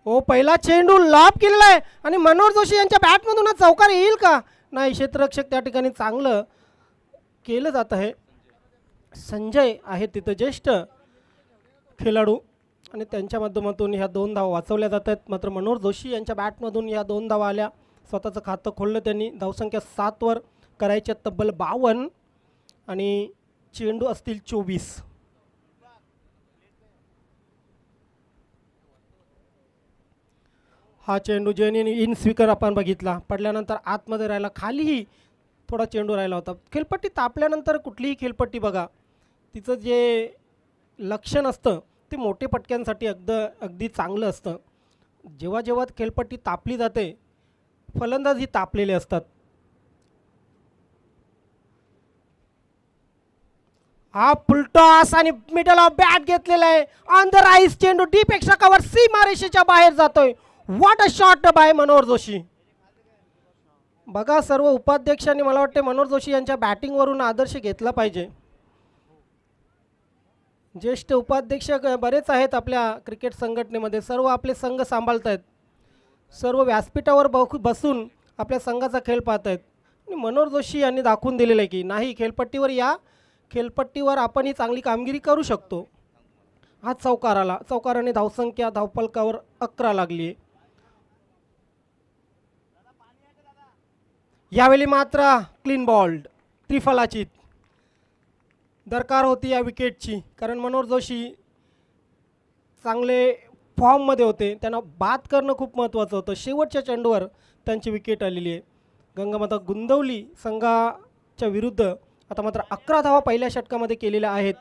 हो, पहिला चेंडू लाभ केलेला आहे आणि मनोहर जोशी यांच्या बॅटमधून हा चौकार येईल का, नाही, क्षेत्ररक्षक त्या ठिकाणी चांगलं केलं जात आहे. संजय आहे तिथं ज्येष्ठ खेळाडू आणि त्यांच्या माध्यमातून ह्या 2 धावा वाचवल्या जात आहेत. मात्र मनोहर जोशी यांच्या बॅटमधून ह्या 2 धावा आल्या. स्वतःचं खातं खोललं त्यांनी. धावसंख्या 7 करायच्या तब्बल 52 आणि चेंडू असतील 24. हा चेंडू जेनी इन स्वीकर आपण बघितला, पडल्यानंतर आतमध्ये राहिला, खालीही थोडा चेंडू राहिला होता. खेळपट्टी तापल्यानंतर कुठलीही खेळपट्टी बघा, तिचं जे लक्षण असतं ते मोठे पटक्यांसाठी अगदी चांगलं असतं. जेव्हा जेव्हा खेळपट्टी तापली जाते, फलंदाज ही तापलेले असतात. हा फुलटॉस आणि मिडल ऑफ बॅट घेतलेला आहे. ऑन द राईस चेंडू डीप एक्स्ट्रा कव्हर सीमारेषेच्या बाहेर जातोय. What a shot bye Manohar Joshi. बघा, सर्व उपाध्यक्षांनी मला वाटते मनोहर जोशी यांच्या बॅटिंगवरून आदर्श घेतला पाहिजे. ज्येष्ठ उपाध्यक्ष बरेच आहेत आपल्या क्रिकेट संघटनेमध्ये, सर्व आपले संघ सांभाळत आहेत, सर्व व्यासपीठावर बसून आपल्या संघाचा खेळ पाहत आहेत. आणि मनोहर जोशी यांनी दाखवून दिलेलं आहे की नाही, खेळपट्टीवर या, खेळपट्टीवर आपण ही चांगली कामगिरी करू शकतो. हा चौकार आला. चौकाराने धावसंख्या धावफलकावर 11 लागली आहे. यावेळी मात्र क्लीन बॉल्ड, त्रिफलाची दरकार होती या विकेटची, कारण मनोहर जोशी चांगले फॉर्ममध्ये होते. त्यांना बाद करणं खूप महत्त्वाचं होतं. शेवटच्या चेंडूवर त्यांची विकेट आलेली आहे. गंगामाता गुंदवली संघाच्या विरुद्ध आता मात्र 11 धावा पहिल्या षटकामध्ये केलेल्या आहेत.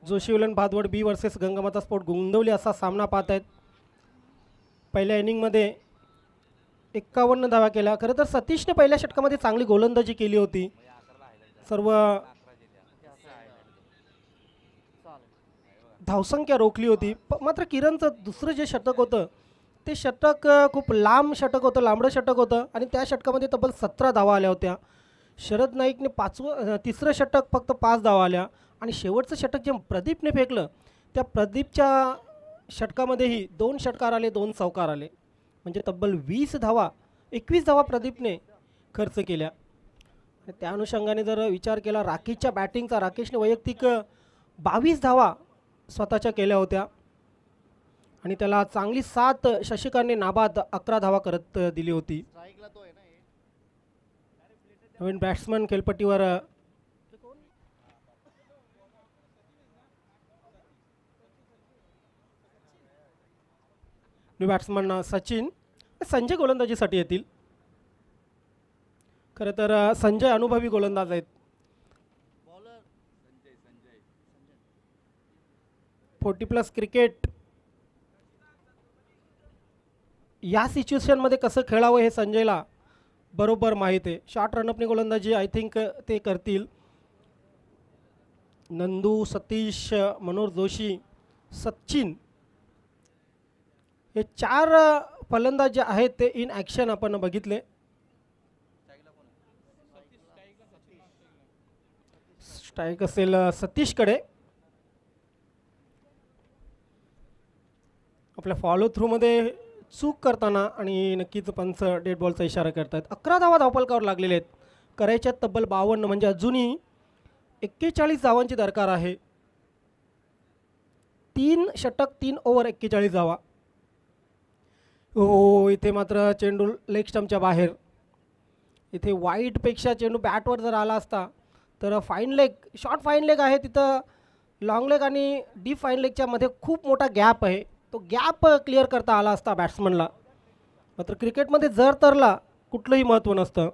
जोशी उलन भादवड बी वर्सेस गंगामाता स्पोर्ट गुंदवली असा सामना पाहत आहेत. पहिल्या इनिंगमध्ये 51 धावा केल्या. खरं तर सतीशने पहिल्या षटकामध्ये चांगली गोलंदाजी केली होती. सर्व धावसंख्या रोखली होती. मात्र किरणचं दुसरं जे षटक होतं ते षटक खूप लांब षटक होतं, लांबडं षटक होतं आणि त्या षटकामध्ये तब्बल 17 धावा आल्या होत्या. शरद नाईकने तिसरं षटक फक्त 5 धावा आल्या आणि शेवटचं षटक जे प्रदीपने फेकलं त्या प्रदीपच्या षटकामध्येही 2 षटकार आले, 2 चौकार आले. म्हणजे तब्बल 21 धावा प्रदीपने खर्च केल्या. त्या अनुषंगाने जर विचार केला राकेशच्या बॅटिंगचा, राकेशने वैयक्तिक 22 धावा स्वतःच्या केल्या होत्या आणि त्याला चांगली साथ शशिकांतने नाबाद 11 धावा करत दिली होती. नवीन बॅट्समन खेळपट्टीवर न्यू बॅट्समन सचिन, संजय गोलंदाजीसाठी येतील. खरं तर संजय अनुभवी गोलंदाज आहेत. 40+ क्रिकेट या सिच्युएशनमध्ये कसं खेळावं हे संजयला बरोबर माहीत आहे. शॉर्ट रनअपने गोलंदाजी आय थिंक ते करतील. नंदू, सतीश, मनोहर जोशी, सचिन हे 4 फलंदाज जे आहेत ते इन ॲक्शन आपण बघितले. स्ट्राईक असेल सतीशकडे. आपल्या फॉलो थ्रूमध्ये चूक करताना आणि नक्कीच पंच डेड बॉलचा इशारा करतात. 11 धावा धावफलकावर लागलेले आहेत. करायच्या तब्बल 52, म्हणजे अजूनही 41 धावांची दरकार आहे. 3 षटक 3 ओव्हर 41 धावा. हो, इथे मात्र चेंडू लेग स्टंपच्या बाहेर. इथे वाईडपेक्षा चेंडू बॅटवर जर आला असता तर fine leg, short fine leg आहे तिथं, लॉंग लेग आणि डीप फाईन लेगच्या मध्ये खूप मोठा गॅप आहे. तो गॅप क्लिअर करता आला असता बॅट्समनला. मात्र क्रिकेटमध्ये जर तरला कुठलंही महत्त्व नसतं.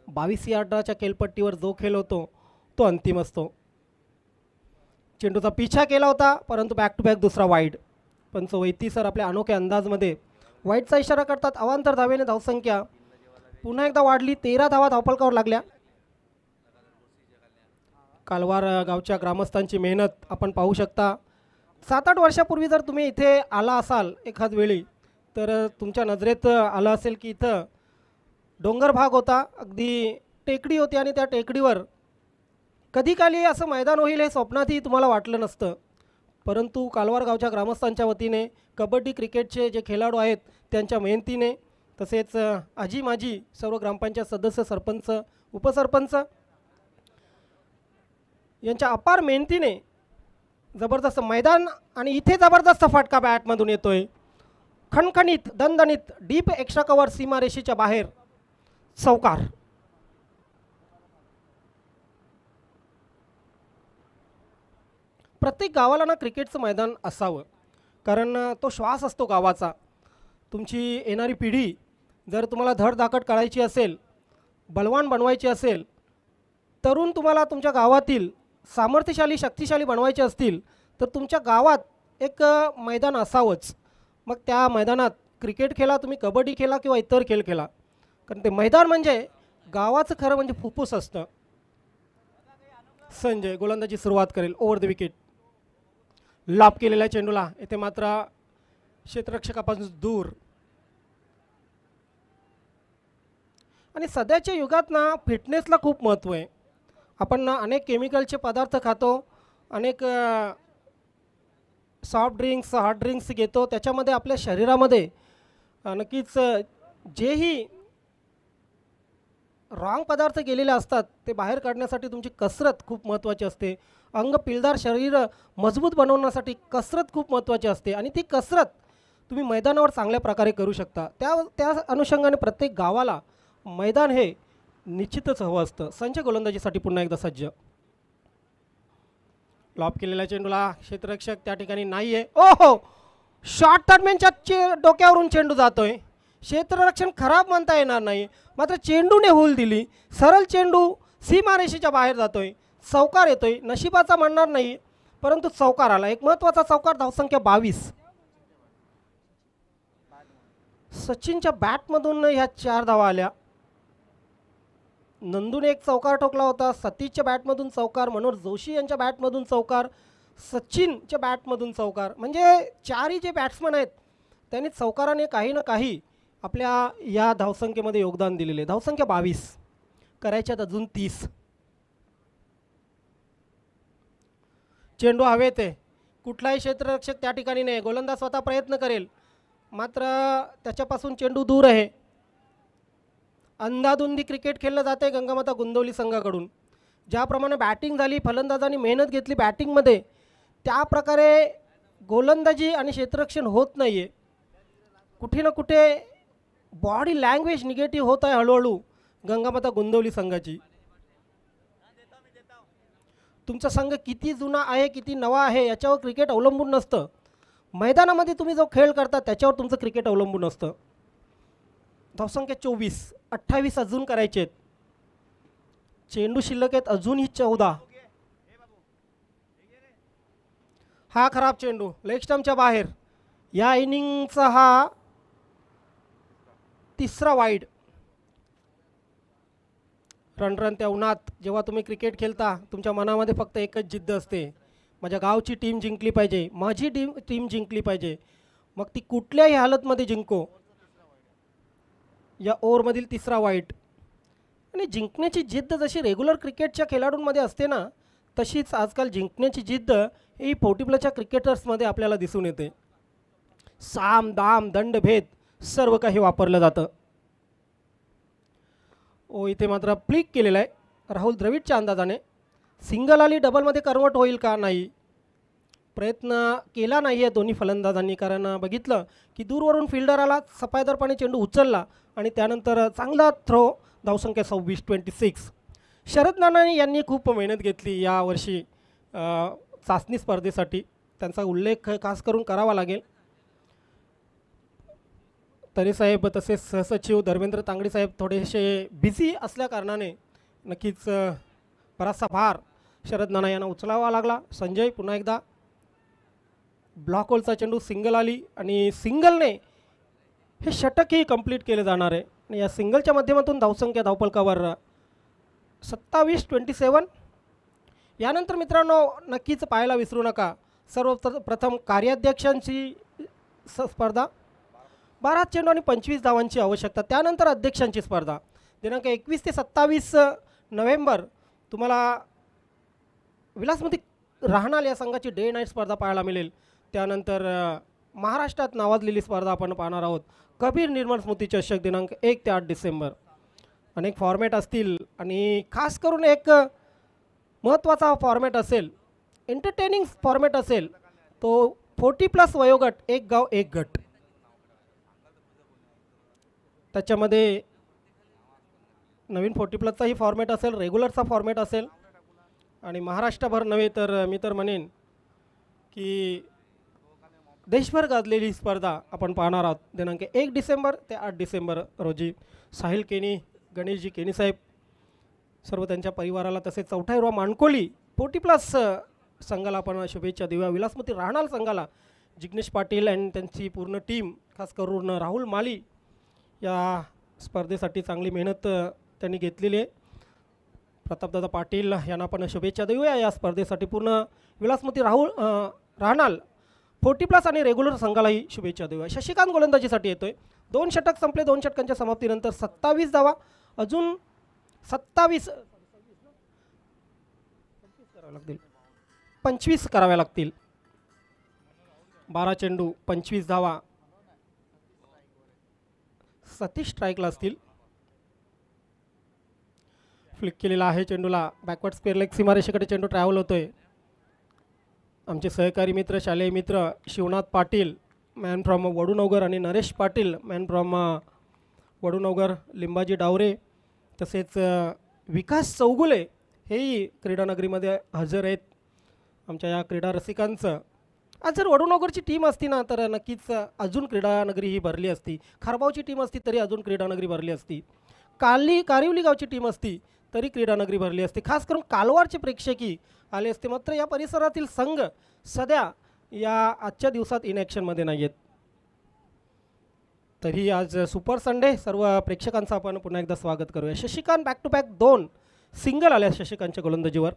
22 यार्डाच्या खेळपट्टीवर जो खेळ होतो तो अंतिम असतो. चेंडूचा पिछा केला होता परंतु बॅक टू बॅक दुसरा वाईड. पंच वैती सर आपल्या अनोख्या अंदाजमध्ये वाईडचा इशारा करतात. अवांतर धावेने धावसंख्या पुन्हा एकदा वाढली, 13 धावा धावफलकावर लागल्या. कालवार गावच्या ग्रामस्थांची मेहनत आपण पाहू शकता. 7-8 वर्षापूर्वी जर तुम्ही इथे आला असाल एखाद वेळी तर तुमच्या नजरेत आलं असेल की इथं डोंगर भाग होता, अगदी टेकडी होती आणि त्या टेकडीवर कधी काली असं मैदान होईल हे स्वप्नातही तुम्हाला वाटलं नसतं. परंतु कालवार गावच्या ग्रामस्थांच्या वतीने कबड्डी क्रिकेटचे जे खेळाडू आहेत त्यांच्या मेहनतीने, तसेच आजी माजी सर्व ग्रामपंचायत सदस्य, सरपंच, उपसरपंच यांच्या अपार मेहनतीने जबरदस्त मैदान आणि इथे जबरदस्त फटका बॅटमधून येतोय. खणखणीत, दणदणीत, डीप एक्स्ट्रा कव्हर सीमारेषेच्या बाहेर चौकार. प्रत्येक गावाला ना क्रिकेटचं मैदान असावं, कारण तो श्वास असतो गावाचा. तुमची येणारी पिढी जर तुम्हाला धडधाकट काढायची असेल, बलवान बनवायची असेल, तरुण तुम्हाला तुमच्या गावातील सामर्थ्यशाली, शक्तिशाली बनवायचे असतील तर तुमच्या गावात एक मैदान असावंच. मग त्या मैदानात क्रिकेट खेळा, तुम्ही कबड्डी खेळा किंवा इतर खेळ खेळा, कारण ते मैदान म्हणजे गावाचं खरं म्हणजे फुफ्फुस असतं. संजय गोलंदाजी सुरुवात करेल. Over the wicket. लाभ केलेल्या चेंडूला येथे मात्र क्षेत्ररक्षकापासून दूर. आणि सध्याच्या युगात ना फिटनेसला खूप महत्त्व आहे. आपण ना अनेक केमिकलचे पदार्थ खातो, अनेक सॉफ्ट ड्रिंक्स, हार्ड ड्रिंक्स घेतो. त्याच्यामध्ये आपल्या शरीरामध्ये नक्कीच जेही रॉंग पदार्थ गेलेले असतात ते बाहेर काढण्यासाठी तुमची कसरत खूप महत्त्वाची असते. अंग पिळदार शरीर मजबूत बनवण्यासाठी कसरत खूप महत्त्वाची असते आणि ती कसरत तुम्ही मैदानावर चांगल्या प्रकारे करू शकता. त्या अनुषंगाने प्रत्येक गावाला मैदान हे निश्चितच हवं असतं. संजय गोलंदाजीसाठी पुन्हा एकदा सज्ज. लॉब केलेल्या चेंडूला क्षेत्ररक्षक त्या ठिकाणी नाही आहे. ओहो, शॉर्ट टर्मेनच्या डोक्यावरून चेंडू जातोय. क्षेत्ररक्षण खराब म्हणता येणार नाही, मात्र चेंडूने हूल दिली. सरळ चेंडू सीमारेषेच्या बाहेर जातोय. चौकार येतोय. नशिबाचा म्हणणार नाही, परंतु चौकार आला. एक महत्त्वाचा चौकार. धावसंख्या 22. सचिनच्या बॅटमधून ह्या 4 धावा आल्या. नंदूने एक चौकार ठोकला होता. सतीशच्या बॅटमधून चौकार. मनोज जोशी यांच्या बॅटमधून चौकार. सचिनच्या बॅटमधून चौकार. म्हणजे चारही जे बॅट्समन आहेत त्यांनी चौकाराने काही ना काही आपल्या या धावसंख्येमध्ये योगदान दिलेले. धावसंख्या 22. करायच्यात अजून 30. चेंडू हवेत आहे. कुठलाही क्षेत्ररक्षक त्या ठिकाणी नाही. गोलंदाज स्वतः प्रयत्न करेल, मात्र त्याच्यापासून चेंडू दूर आहे. अंधाधुंदी क्रिकेट खेळलं जाते गंगामाता गोंदवली संघाकडून. ज्याप्रमाणे बॅटिंग झाली, फलंदाजांनी मेहनत घेतली बॅटिंगमध्ये, त्या प्रकारे गोलंदाजी आणि क्षेत्ररक्षण होत नाही आहे. कुठे ना कुठे बॉडी लँग्वेज निगेटिव्ह होत आहे हळूहळू गंगामाता गोंदवली संघाची. तुमचा संघ किती जुना आहे, किती नवा आहे याच्यावर क्रिकेट अवलंबून नसतं. मैदानामध्ये तुम्ही जो खेळ करता त्याच्यावर तुमचं क्रिकेट अवलंबून असतं. धावसंख्या 24. 28 अजून करायचे आहेत. चेंडू शिल्लक आहेत अजूनही 14. हा खराब चेंडू लेग स्टंपच्या बाहेर. या इनिंगचा हा 3रा वाईड. रणरणत्या उन्हात जेव्हा तुम्ही क्रिकेट खेळता तुमच्या मनामध्ये फक्त एकच जिद्द असते, माझ्या गावची टीम जिंकली पाहिजे, माझी टीम जिंकली पाहिजे. मग ती कुठल्याही हालतमध्ये जिंको. या ओव्हरमधील 3रा वाईट. आणि जिंकण्याची जिद्द जशी रेग्युलर क्रिकेटच्या खेळाडूंमध्ये असते ना, तशीच आजकाल जिंकण्याची जिद्द ही 40+ क्रिकेटर्समध्ये आपल्याला दिसून येते. साम दाम दंडभेद सर्व काही वापरलं जातं. इथे मात्र फ्लिक केलेलं आहे राहुल द्रविडच्या अंदाजाने. सिंगल आली, डबलमध्ये कन्वर्ट होईल का नाही, प्रयत्न केला नाही आहे दोन्ही फलंदाजांनी. कारण बघितलं की दूरवरून फिल्डर आला, सफायदारपणे चेंडू उचलला आणि त्यानंतर चांगला थ्रो. धावसंख्या 26. शरद नानानी यांनी खूप मेहनत घेतली यावर्षी चाचणी स्पर्धेसाठी. त्यांचा उल्लेख खास करून करावा लागेल. तरे साहेब तसेच सहसचिव धर्मेंद्र तांगडी साहेब थोडेसे बिझी असल्याकारणाने नक्कीच बराचसा भार शरद नाना यांना उचलावा लागला. संजय पुन्हा एकदा. ब्लॉक होलचा चेंडू सिंगल आली आणि सिंगलने हे षटकही कंप्लीट केले जाणार आहे. आणि या सिंगलच्या माध्यमातून धावसंख्या धावपलकावर 27-27. यानंतर मित्रांनो नक्कीच पाहायला विसरू नका सर्वप्रथम कार्याध्यक्षांची स्पर्धा 12 चेंडू आणि 25 धावांची आवश्यकता. त्यानंतर अध्यक्षांची स्पर्धा दिनांक 21 ते 27 नोव्हेंबर तुम्हाला विलासमती राहणार या संघाची डे नाईट स्पर्धा पाहायला मिळेल. त्यानंतर महाराष्ट्रात नावाजलेली स्पर्धा आपण पाहणार आहोत कबीर निर्मल स्मृती चषक दिनांक 1 ते 8 डिसेंबर. अनेक फॉर्मॅट असतील आणि खास करून एक महत्त्वाचा फॉर्मॅट असेल, एंटरटेनिंग फॉर्मॅट असेल तो 40+ वयोगट एक गाव एक गट. त्याच्यामध्ये नवीन 40+चाही फॉर्मॅट असेल, रेग्युलरचा फॉर्मॅट असेल आणि महाराष्ट्रभर नव्हे तर मी तर म्हणेन की देशभर गाजलेली स्पर्धा आपण पाहणार आहोत दिनांक 1 डिसेंबर ते 8 डिसेंबर रोजी. साहिल केनी, गणेशजी केनी साहेब सर्व त्यांच्या परिवाराला तसेच चौठाईरोहा माणकोली 40+ संघाला आपण शुभेच्छा देऊया. विलासमती राहणार संघाला जिग्नेश पाटील आणि त्यांची पूर्ण टीम खास करून राहुल माली या स्पर्धेसाठी चांगली मेहनत त्यांनी घेतलेली आहे. प्रतापदादा पाटील यांना आपण शुभेच्छा देऊया या स्पर्धेसाठी. पूर्ण विलासमती राहणार 40+ आणि रेग्युलर संघालाही शुभेच्छा देऊया. शशिकांत गोलंदाजीसाठी येतोय. 2 षटक संपले. 2 षटकांच्या समाप्तीनंतर 27 धावा, अजून 25 कराव्या लागतील. 12 चेंडू 25 धावा. सतीश स्ट्राईकला असतील. फ्लिक केलेला आहे चेंडूला. बॅकवर्ड स्क्वेअर लेग सीमारेषेकडे चेंडू ट्रॅव्हल होतोय. आमचे सहकारी मित्र, शालेय मित्र शिवनाथ पाटील मॅन फ्रॉम वडूनगर आणि नरेश पाटील मॅन फ्रॉम वडूनगर, लिंबाजी डावरे तसेच विकास चौगुले हेही क्रीडानगरीमध्ये हजर आहेत. आमच्या या क्रीडा रसिकांचं आज जर वडूनगरची टीम असती ना तर नक्कीच अजून क्रीडानगरी ही भरली असती. खारबावची टीम असती तरी अजून क्रीडानगरी भरली असती. कारिवली गावची टीम असती तरी क्रीडानगरी भरली असती. खास करून कालवारचे प्रेक्षकही आले असते. मात्र या परिसरातील संघ सध्या या आजच्या दिवसात इन ॲक्शनमध्ये नाही आहेत. तरी आज सुपर संडे सर्व प्रेक्षकांचं आपण पुन्हा एकदा स्वागत करूया. Shashikant back to back 2 single आल्या शशिकांतच्या गोलंदाजीवर.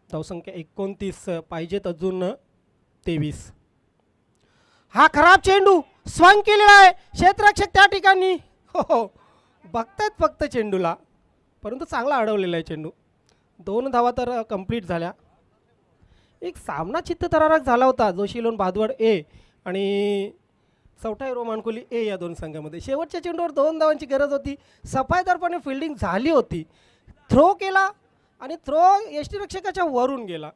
धावसंख्या 29, पाहिजेत अजून 23. हा खराब चेंडू स्वांग केलेला आहे. क्षेत्ररक्षक त्या ठिकाणी हो बघतायत फक्त चेंडूला, परंतु चांगला अडवलेला आहे चेंडू. 2 धावा तर कंप्लीट झाल्या. एक सामना चित्तथरारक झाला होता जोशीलोन भादवड ए आणि चौठाईरोहा माणकोली ए या 2 संघामध्ये. शेवटच्या चेंडूवर 2 धावांची गरज होती. सफाईदारपणे फिल्डिंग झाली होती. थ्रो केला आणि थ्रो यष्टीरक्षकाच्या वरून गेला.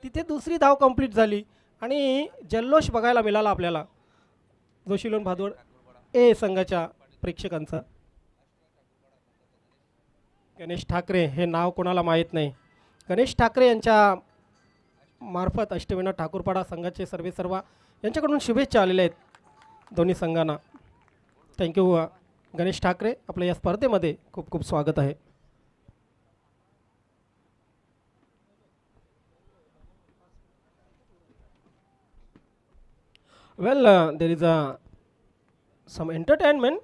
तिथे दुसरी धाव कंप्लीट झाली आणि जल्लोष बघायला मिळाला आपल्याला जोशीलोन भादवड ए संघाच्या प्रेक्षकांचा. गणेश ठाकरे हे नाव कोणाला माहीत नाही. गणेश ठाकरे यांच्या मार्फत अष्टविनायक ठाकूरपाडा संघाचे सर्वेसर्वा यांच्याकडून शुभेच्छा आलेल्या आहेत दोन्ही संघांना. थँक्यू गणेश ठाकरे, आपल्या या स्पर्धेमध्ये खूप खूप स्वागत आहे. Well, there is some entertainment.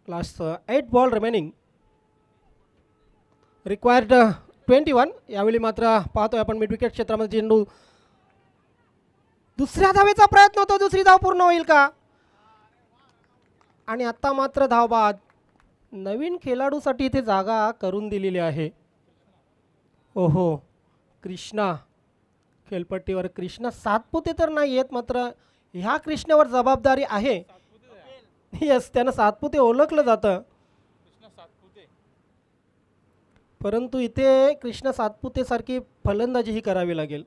Last 8 ball remaining. Required 21. यावेळी मात्र पाहतोय आपण मिड विकेट क्षेत्रामध्ये चेंडू. दुसऱ्या धावेचा प्रयत्न होतो. दुसरी धाव पूर्ण होईल का? आणि आता मात्र धाव बाद. नवीन खेळाडूसाठी इथे जागा करून दिलेली आहे. ओहो, कृष्णा खेळपट्टीवर. कृष्णा सातपुते तर नाही आहेत, मात्र ह्या कृष्णावर जबाबदारी आहे. यस, त्यानं सातपुते ओळखलं जातं, परंतु इथे कृष्णा सातपुतेसारखी फलंदाजीही करावी लागेल,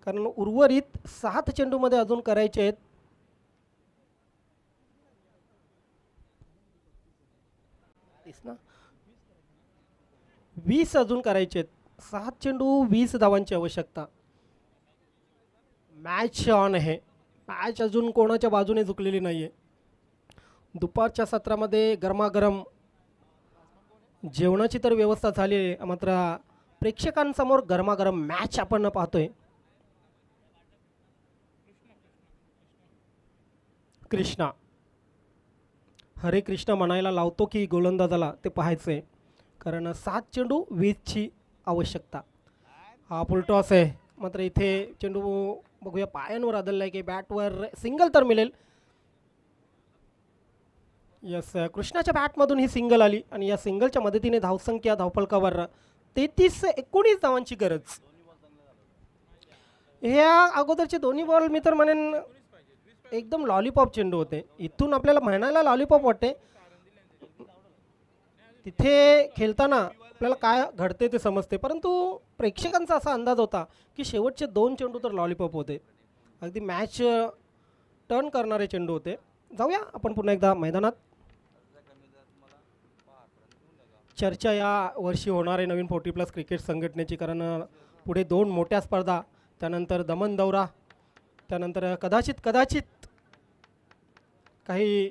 कारण उर्वरित 7 चेंडूमध्ये अजून करायचे आहेत. ना 20 अजून करायचे आहेत. 7 चेंडू 20 धावांची आवश्यकता. मॅच ऑन आहे. मॅच अजून कोणाच्या बाजूने झुकलेली नाही आहे. दुपारच्या सत्रामध्ये गरमागरम जेवणाची तर व्यवस्था झाली आहे, मात्र प्रेक्षकांसमोर गरमागरम मॅच आपण पाहतोय. कृष्णा हरे कृष्ण म्हणायला लावतो की गोलंदाजाला ते पाहायचं आहे, कारण 7 चेंडू 20ची आवश्यकता. हा फुलटॉस आहे, मात्र इथे चेंडू बघूया पायांवर आदळला आहे की बॅटवर सिंगल तर मिळेल. यस, कृष्णाच्या बॅटमधून ही सिंगल आली आणि या सिंगलच्या मदतीने धावसंख्या धावफलकावर 33-19 धावांची गरज. ह्या अगोदरचे दोन्ही बॉल मी तर म्हणेन एकदम लॉलीपॉप चेंडू होते. इथून आपल्याला म्हणायला लॉलीपॉप वाटते, तिथे खेळताना आपल्याला काय घडते ते समजते, परंतु प्रेक्षकांचा असा अंदाज होता की शेवटचे 2 चेंडू तर लॉलीपॉप होते, अगदी मॅच टर्न करणारे चेंडू होते. जाऊया आपण पुन्हा एकदा मैदानात. चर्चा या वर्षी होणार आहे नवीन 40+ क्रिकेट संघटनेची, कारण पुढे 2 मोठ्या स्पर्धा, त्यानंतर दमन दौरा, त्यानंतर कदाचित काही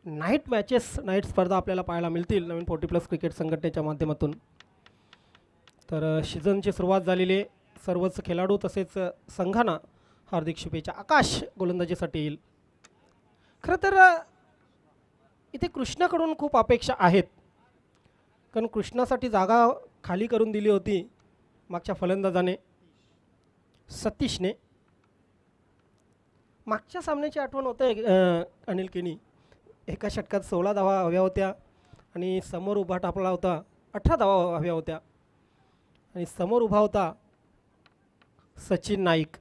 नाईट मॅचेस, नाईट स्पर्धा आपल्याला पाहायला मिळतील नवीन 40+ क्रिकेट संघटनेच्या माध्यमातून. तर सीझनची सुरुवात झालेली आहे. सर्वच खेळाडू तसेच संघांना हार्दिक शुभेच्छा. आकाश गोलंदाजीसाठी येईल. खरं तर इथे कृष्णाकडून खूप अपेक्षा आहेत, कारण कृष्णासाठी जागा खाली करून दिली होती मागच्या फलंदाजाने सतीशने. मागच्या सामन्याची आठवण होते अनिल केनी, एका षटकात 16 धावा हव्या होत्या आणि समोर उभा टाकला होता 18 धावा हव्या होत्या आणि समोर उभा होता सचिन नाईक.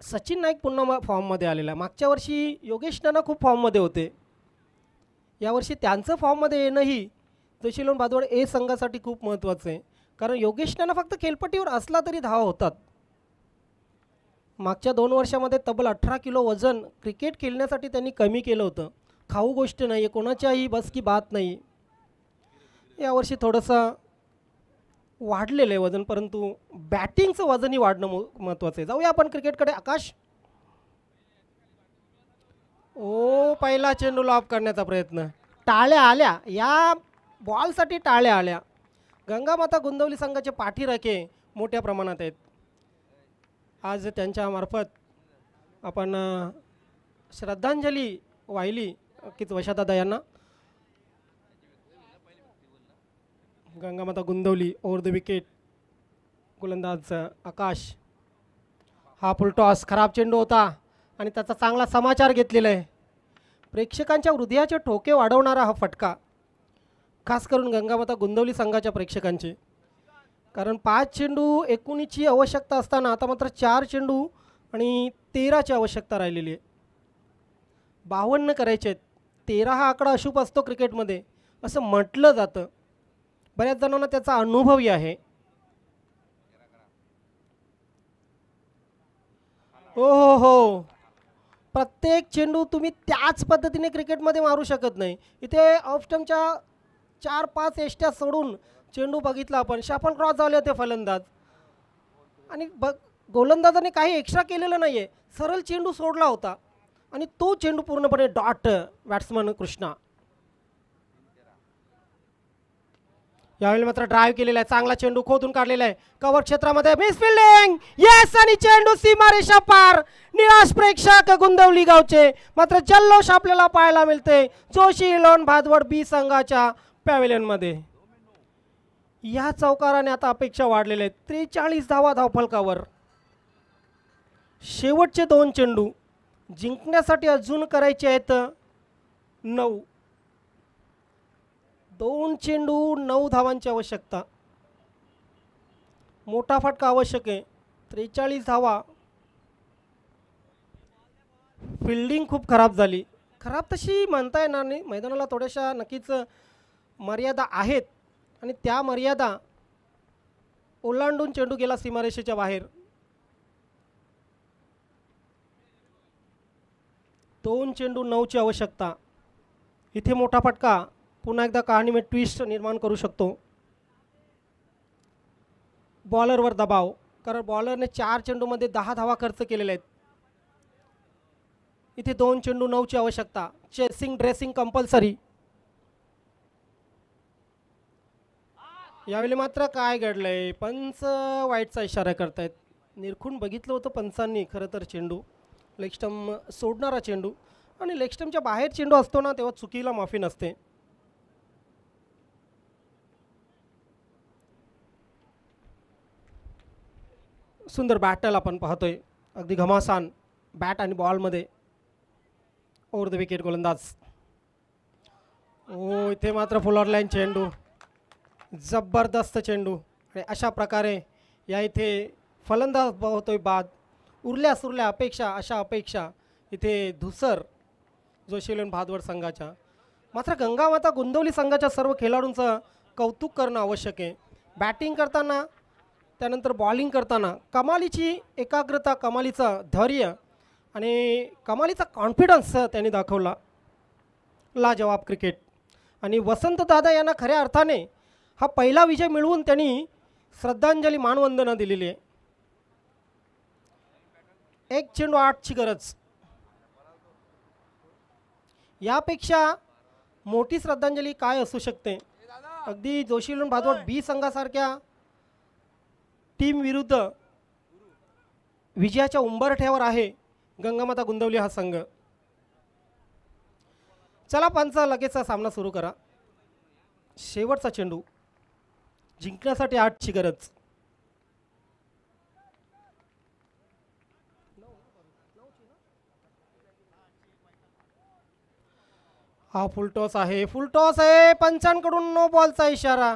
सचिन नाईक पुन्हा फॉर्ममध्ये आलेला. मागच्या वर्षी योगेश नाना खूप फॉर्ममध्ये होते, यावर्षी त्यांचं फॉर्ममध्ये येणंही जशीलोन भादवड ए संघासाठी खूप महत्त्वाचं आहे, कारण योगेश नाना फक्त खेळपट्टीवर असला तरी धावा होतात. मागच्या 2 वर्षामध्ये तब्बल 18 किलो वजन क्रिकेट खेळण्यासाठी त्यांनी कमी केलं होतं. खाऊ गोष्ट नाही आहे, कोणाच्याही बस की बात नाही. यावर्षी थोडंसं वाढलेलं आहे वजन, परंतु बॅटिंगचं वजनही वाढणं महत्त्वाचं आहे. जाऊया आपण क्रिकेटकडे. आकाश, ओ पहिला चेंडू लॉब करण्याचा प्रयत्न, टाळ्या आल्या या बॉलसाठी, टाळ्या आल्या. गंगामाता गोंदवली संघाचे पाठीराखे मोठ्या प्रमाणात आहेत. आज त्यांच्यामार्फत आपण श्रद्धांजली वाहिली नक्कीच वशादादा यांना. गंगामाता गोंदवली ओव्हर द विकेट, गोलंदाज आकाश. हा फुलटॉस, खराब चेंडू होता आणि त्याचा चांगला समाचार घेतलेला आहे. प्रेक्षकांच्या हृदयाचे ठोके वाढवणारा हा फटका, खास करून गंगामाता गोंदवली संघाच्या प्रेक्षकांचे, कारण 5 चेंडू 19ची आवश्यकता असताना आता मात्र 4 चेंडू आणि 13ची आवश्यकता राहिलेली आहे. 52 करायचे आहेत. 13 हा आकडा अशुभ असतो क्रिकेटमध्ये असं म्हटलं जातं, बऱ्याच जणांना त्याचा अनुभवही आहे. हो हो हो, प्रत्येक चेंडू तुम्ही त्याच पद्धतीने क्रिकेटमध्ये मारू शकत नाही. इथे ऑफ स्टंपच्या 4-5 एष्ट्या सोडून चेंडू बघितला आपण, शाफल क्रॉस झाले होते फलंदाज आणि गोलंदाजाने काही एक्स्ट्रा केलेलं नाही आहे, सरळ चेंडू सोडला होता आणि तो चेंडू पूर्णपणे डॉट बॅट्समन कृष्णा. यावेळी मात्र ड्राईव्ह केलेला आहे, चांगला चेंडू खोदून काढलेला आहे कव्हर क्षेत्रामध्ये, मिस फिल्डिंग, येस, आणि चेंडू सीमारेषा पार. निराश प्रेक्षक गोंदवली गावचे, मात्र जल्लोष आपल्याला पाहायला मिळते जोशीलोन भादवड बी संघाच्या पॅव्हिलियनमध्ये. या चौकाराने आता अपेक्षा वाढलेल्या आहेत. 43 धावा धावफलकावर. शेवटचे 2 चेंडू जिंकण्यासाठी अजून करायचे आहेत 9. 2 चेंडू 9 धावांची आवश्यकता. मोठा फटका आवश्यक आहे. 43 धावा. फिल्डिंग खूप खराब झाली. खराब तशी म्हणता येणार नाही, मैदानाला थोड्याशा नक्कीच मर्यादा आहेत आणि त्या मर्यादा ओलांडून चेंडू गेला सीमारेषेच्या बाहेर. 2 चेंडू 9ची आवश्यकता. इथे मोठा फटका पुन्हा एकदा कहाणीमध्ये ट्विस्ट निर्माण करू शकतो. बॉलरवर दबाव, कारण बॉलरने 4 चेंडूमध्ये 10 धावा खर्च केलेल्या आहेत. इथे 2 चेंडू 9ची आवश्यकता. Chasing dressing compulsory. यावेळी मात्र काय घडलंय, पंच वाईटचा इशारा करतायत. निरखून बघितलं होतं पंचांनी खरं तर चेंडू, लेग स्टंप सोडणारा चेंडू, आणि लेग स्टंपच्या बाहेर चेंडू असतो ना तेव्हा चुकीला माफी नसते. सुंदर बॅटल आपण पाहतोय, अगदी घमासान बॅट आणि बॉलमध्ये. ओव्हर द विकेट गोलंदाज. ओ, इथे मात्र फुलर लाईन चेंडू, जबरदस्त चेंडू. आणि अशा प्रकारे या इथे फलंदाज होतोय बाद. उरल्या सुरल्या अपेक्षा, अशा अपेक्षा इथे धुसर जोशीलन भादवड संघाच्या. मात्र गंगामाता गोंदवली संघाच्या सर्व खेळाडूंचं कौतुक करणं आवश्यक आहे. बॅटिंग करताना, त्यानंतर बॉलिंग करताना कमालीची एकाग्रता, कमालीचं धैर्य आणि कमालीचा कॉन्फिडन्स त्यांनी दाखवला. लाजवाब क्रिकेट. आणि वसंतदादा यांना खऱ्या अर्थाने हा पहिला विजय मिळवून त्यांनी श्रद्धांजली मानवंदना दिलेली आहे. एक चेंडू 8ची गरज. यापेक्षा मोठी श्रद्धांजली काय असू शकते. अगदी जोशीलन भादवड बी संघासारख्या टीम विरुद्ध विजयाच्या उंबरठ्यावर आहे गंगामाता गोंदवली हा संघ. चला पंच, लगेच सामना सुरू करा. शेवटचा चेंडू, जिंकण्यासाठी 8ची गरज. हा फुलटॉस आहे, फुलटॉस आहे. पंचांकडून नो बॉलचा इशारा.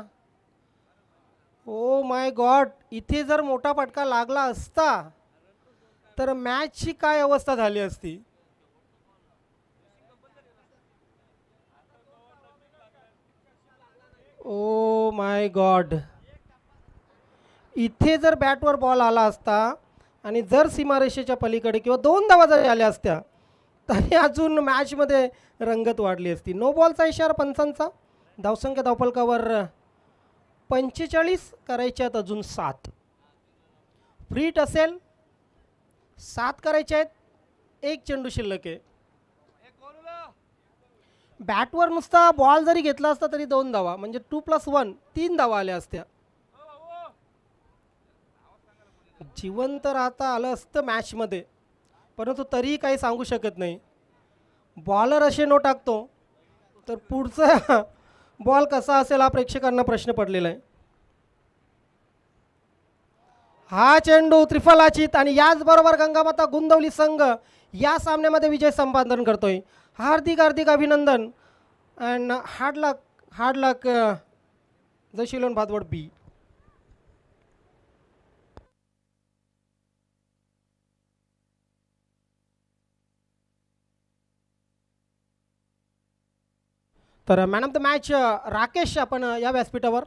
ओ माय गॉड, इथे जर मोठा फटका लागला असता तर मॅचची काय अवस्था झाली असती. ओ माय गॉड, इथे जर बॅटवर बॉल आला असता आणि जर सीमारेषेच्या पलीकडे किंवा 2 धावा जरी आल्या असत्या तरी अजून मॅचमध्ये रंगत वाढली असती. नो बॉलचा इशारा पंचांचा. धावसंख्या धावफलकावर 45 करायचे आहेत, अजून 7. फ्रीट असेल, 7 करायचे आहेत. एक चेंडू शिल्लक आहे. बॅटवर नुसता बॉल जरी घेतला असता तरी 2 धावा, म्हणजे 2+1 3 धावा आल्या असत्या. जिवंत राहता आलं असतं मॅचमध्ये, परंतु तरीही काही सांगू शकत नाही. बॉलर असे नो टाकतो तर पुढचा बॉल कसा असेल हा प्रेक्षकांना प्रश्न पडलेला आहे. हा चेंडू त्रिफलाचित, आणि याचबरोबर गंगामाता गोंदवली संघ या सामन्यामध्ये विजय संपादन करतोय. हार्दिक हार्दिक अभिनंदन अँड हार्ड लक जोशीलन भादवड बी. तर man of the match Rakesh आपण या व्यासपीठावर.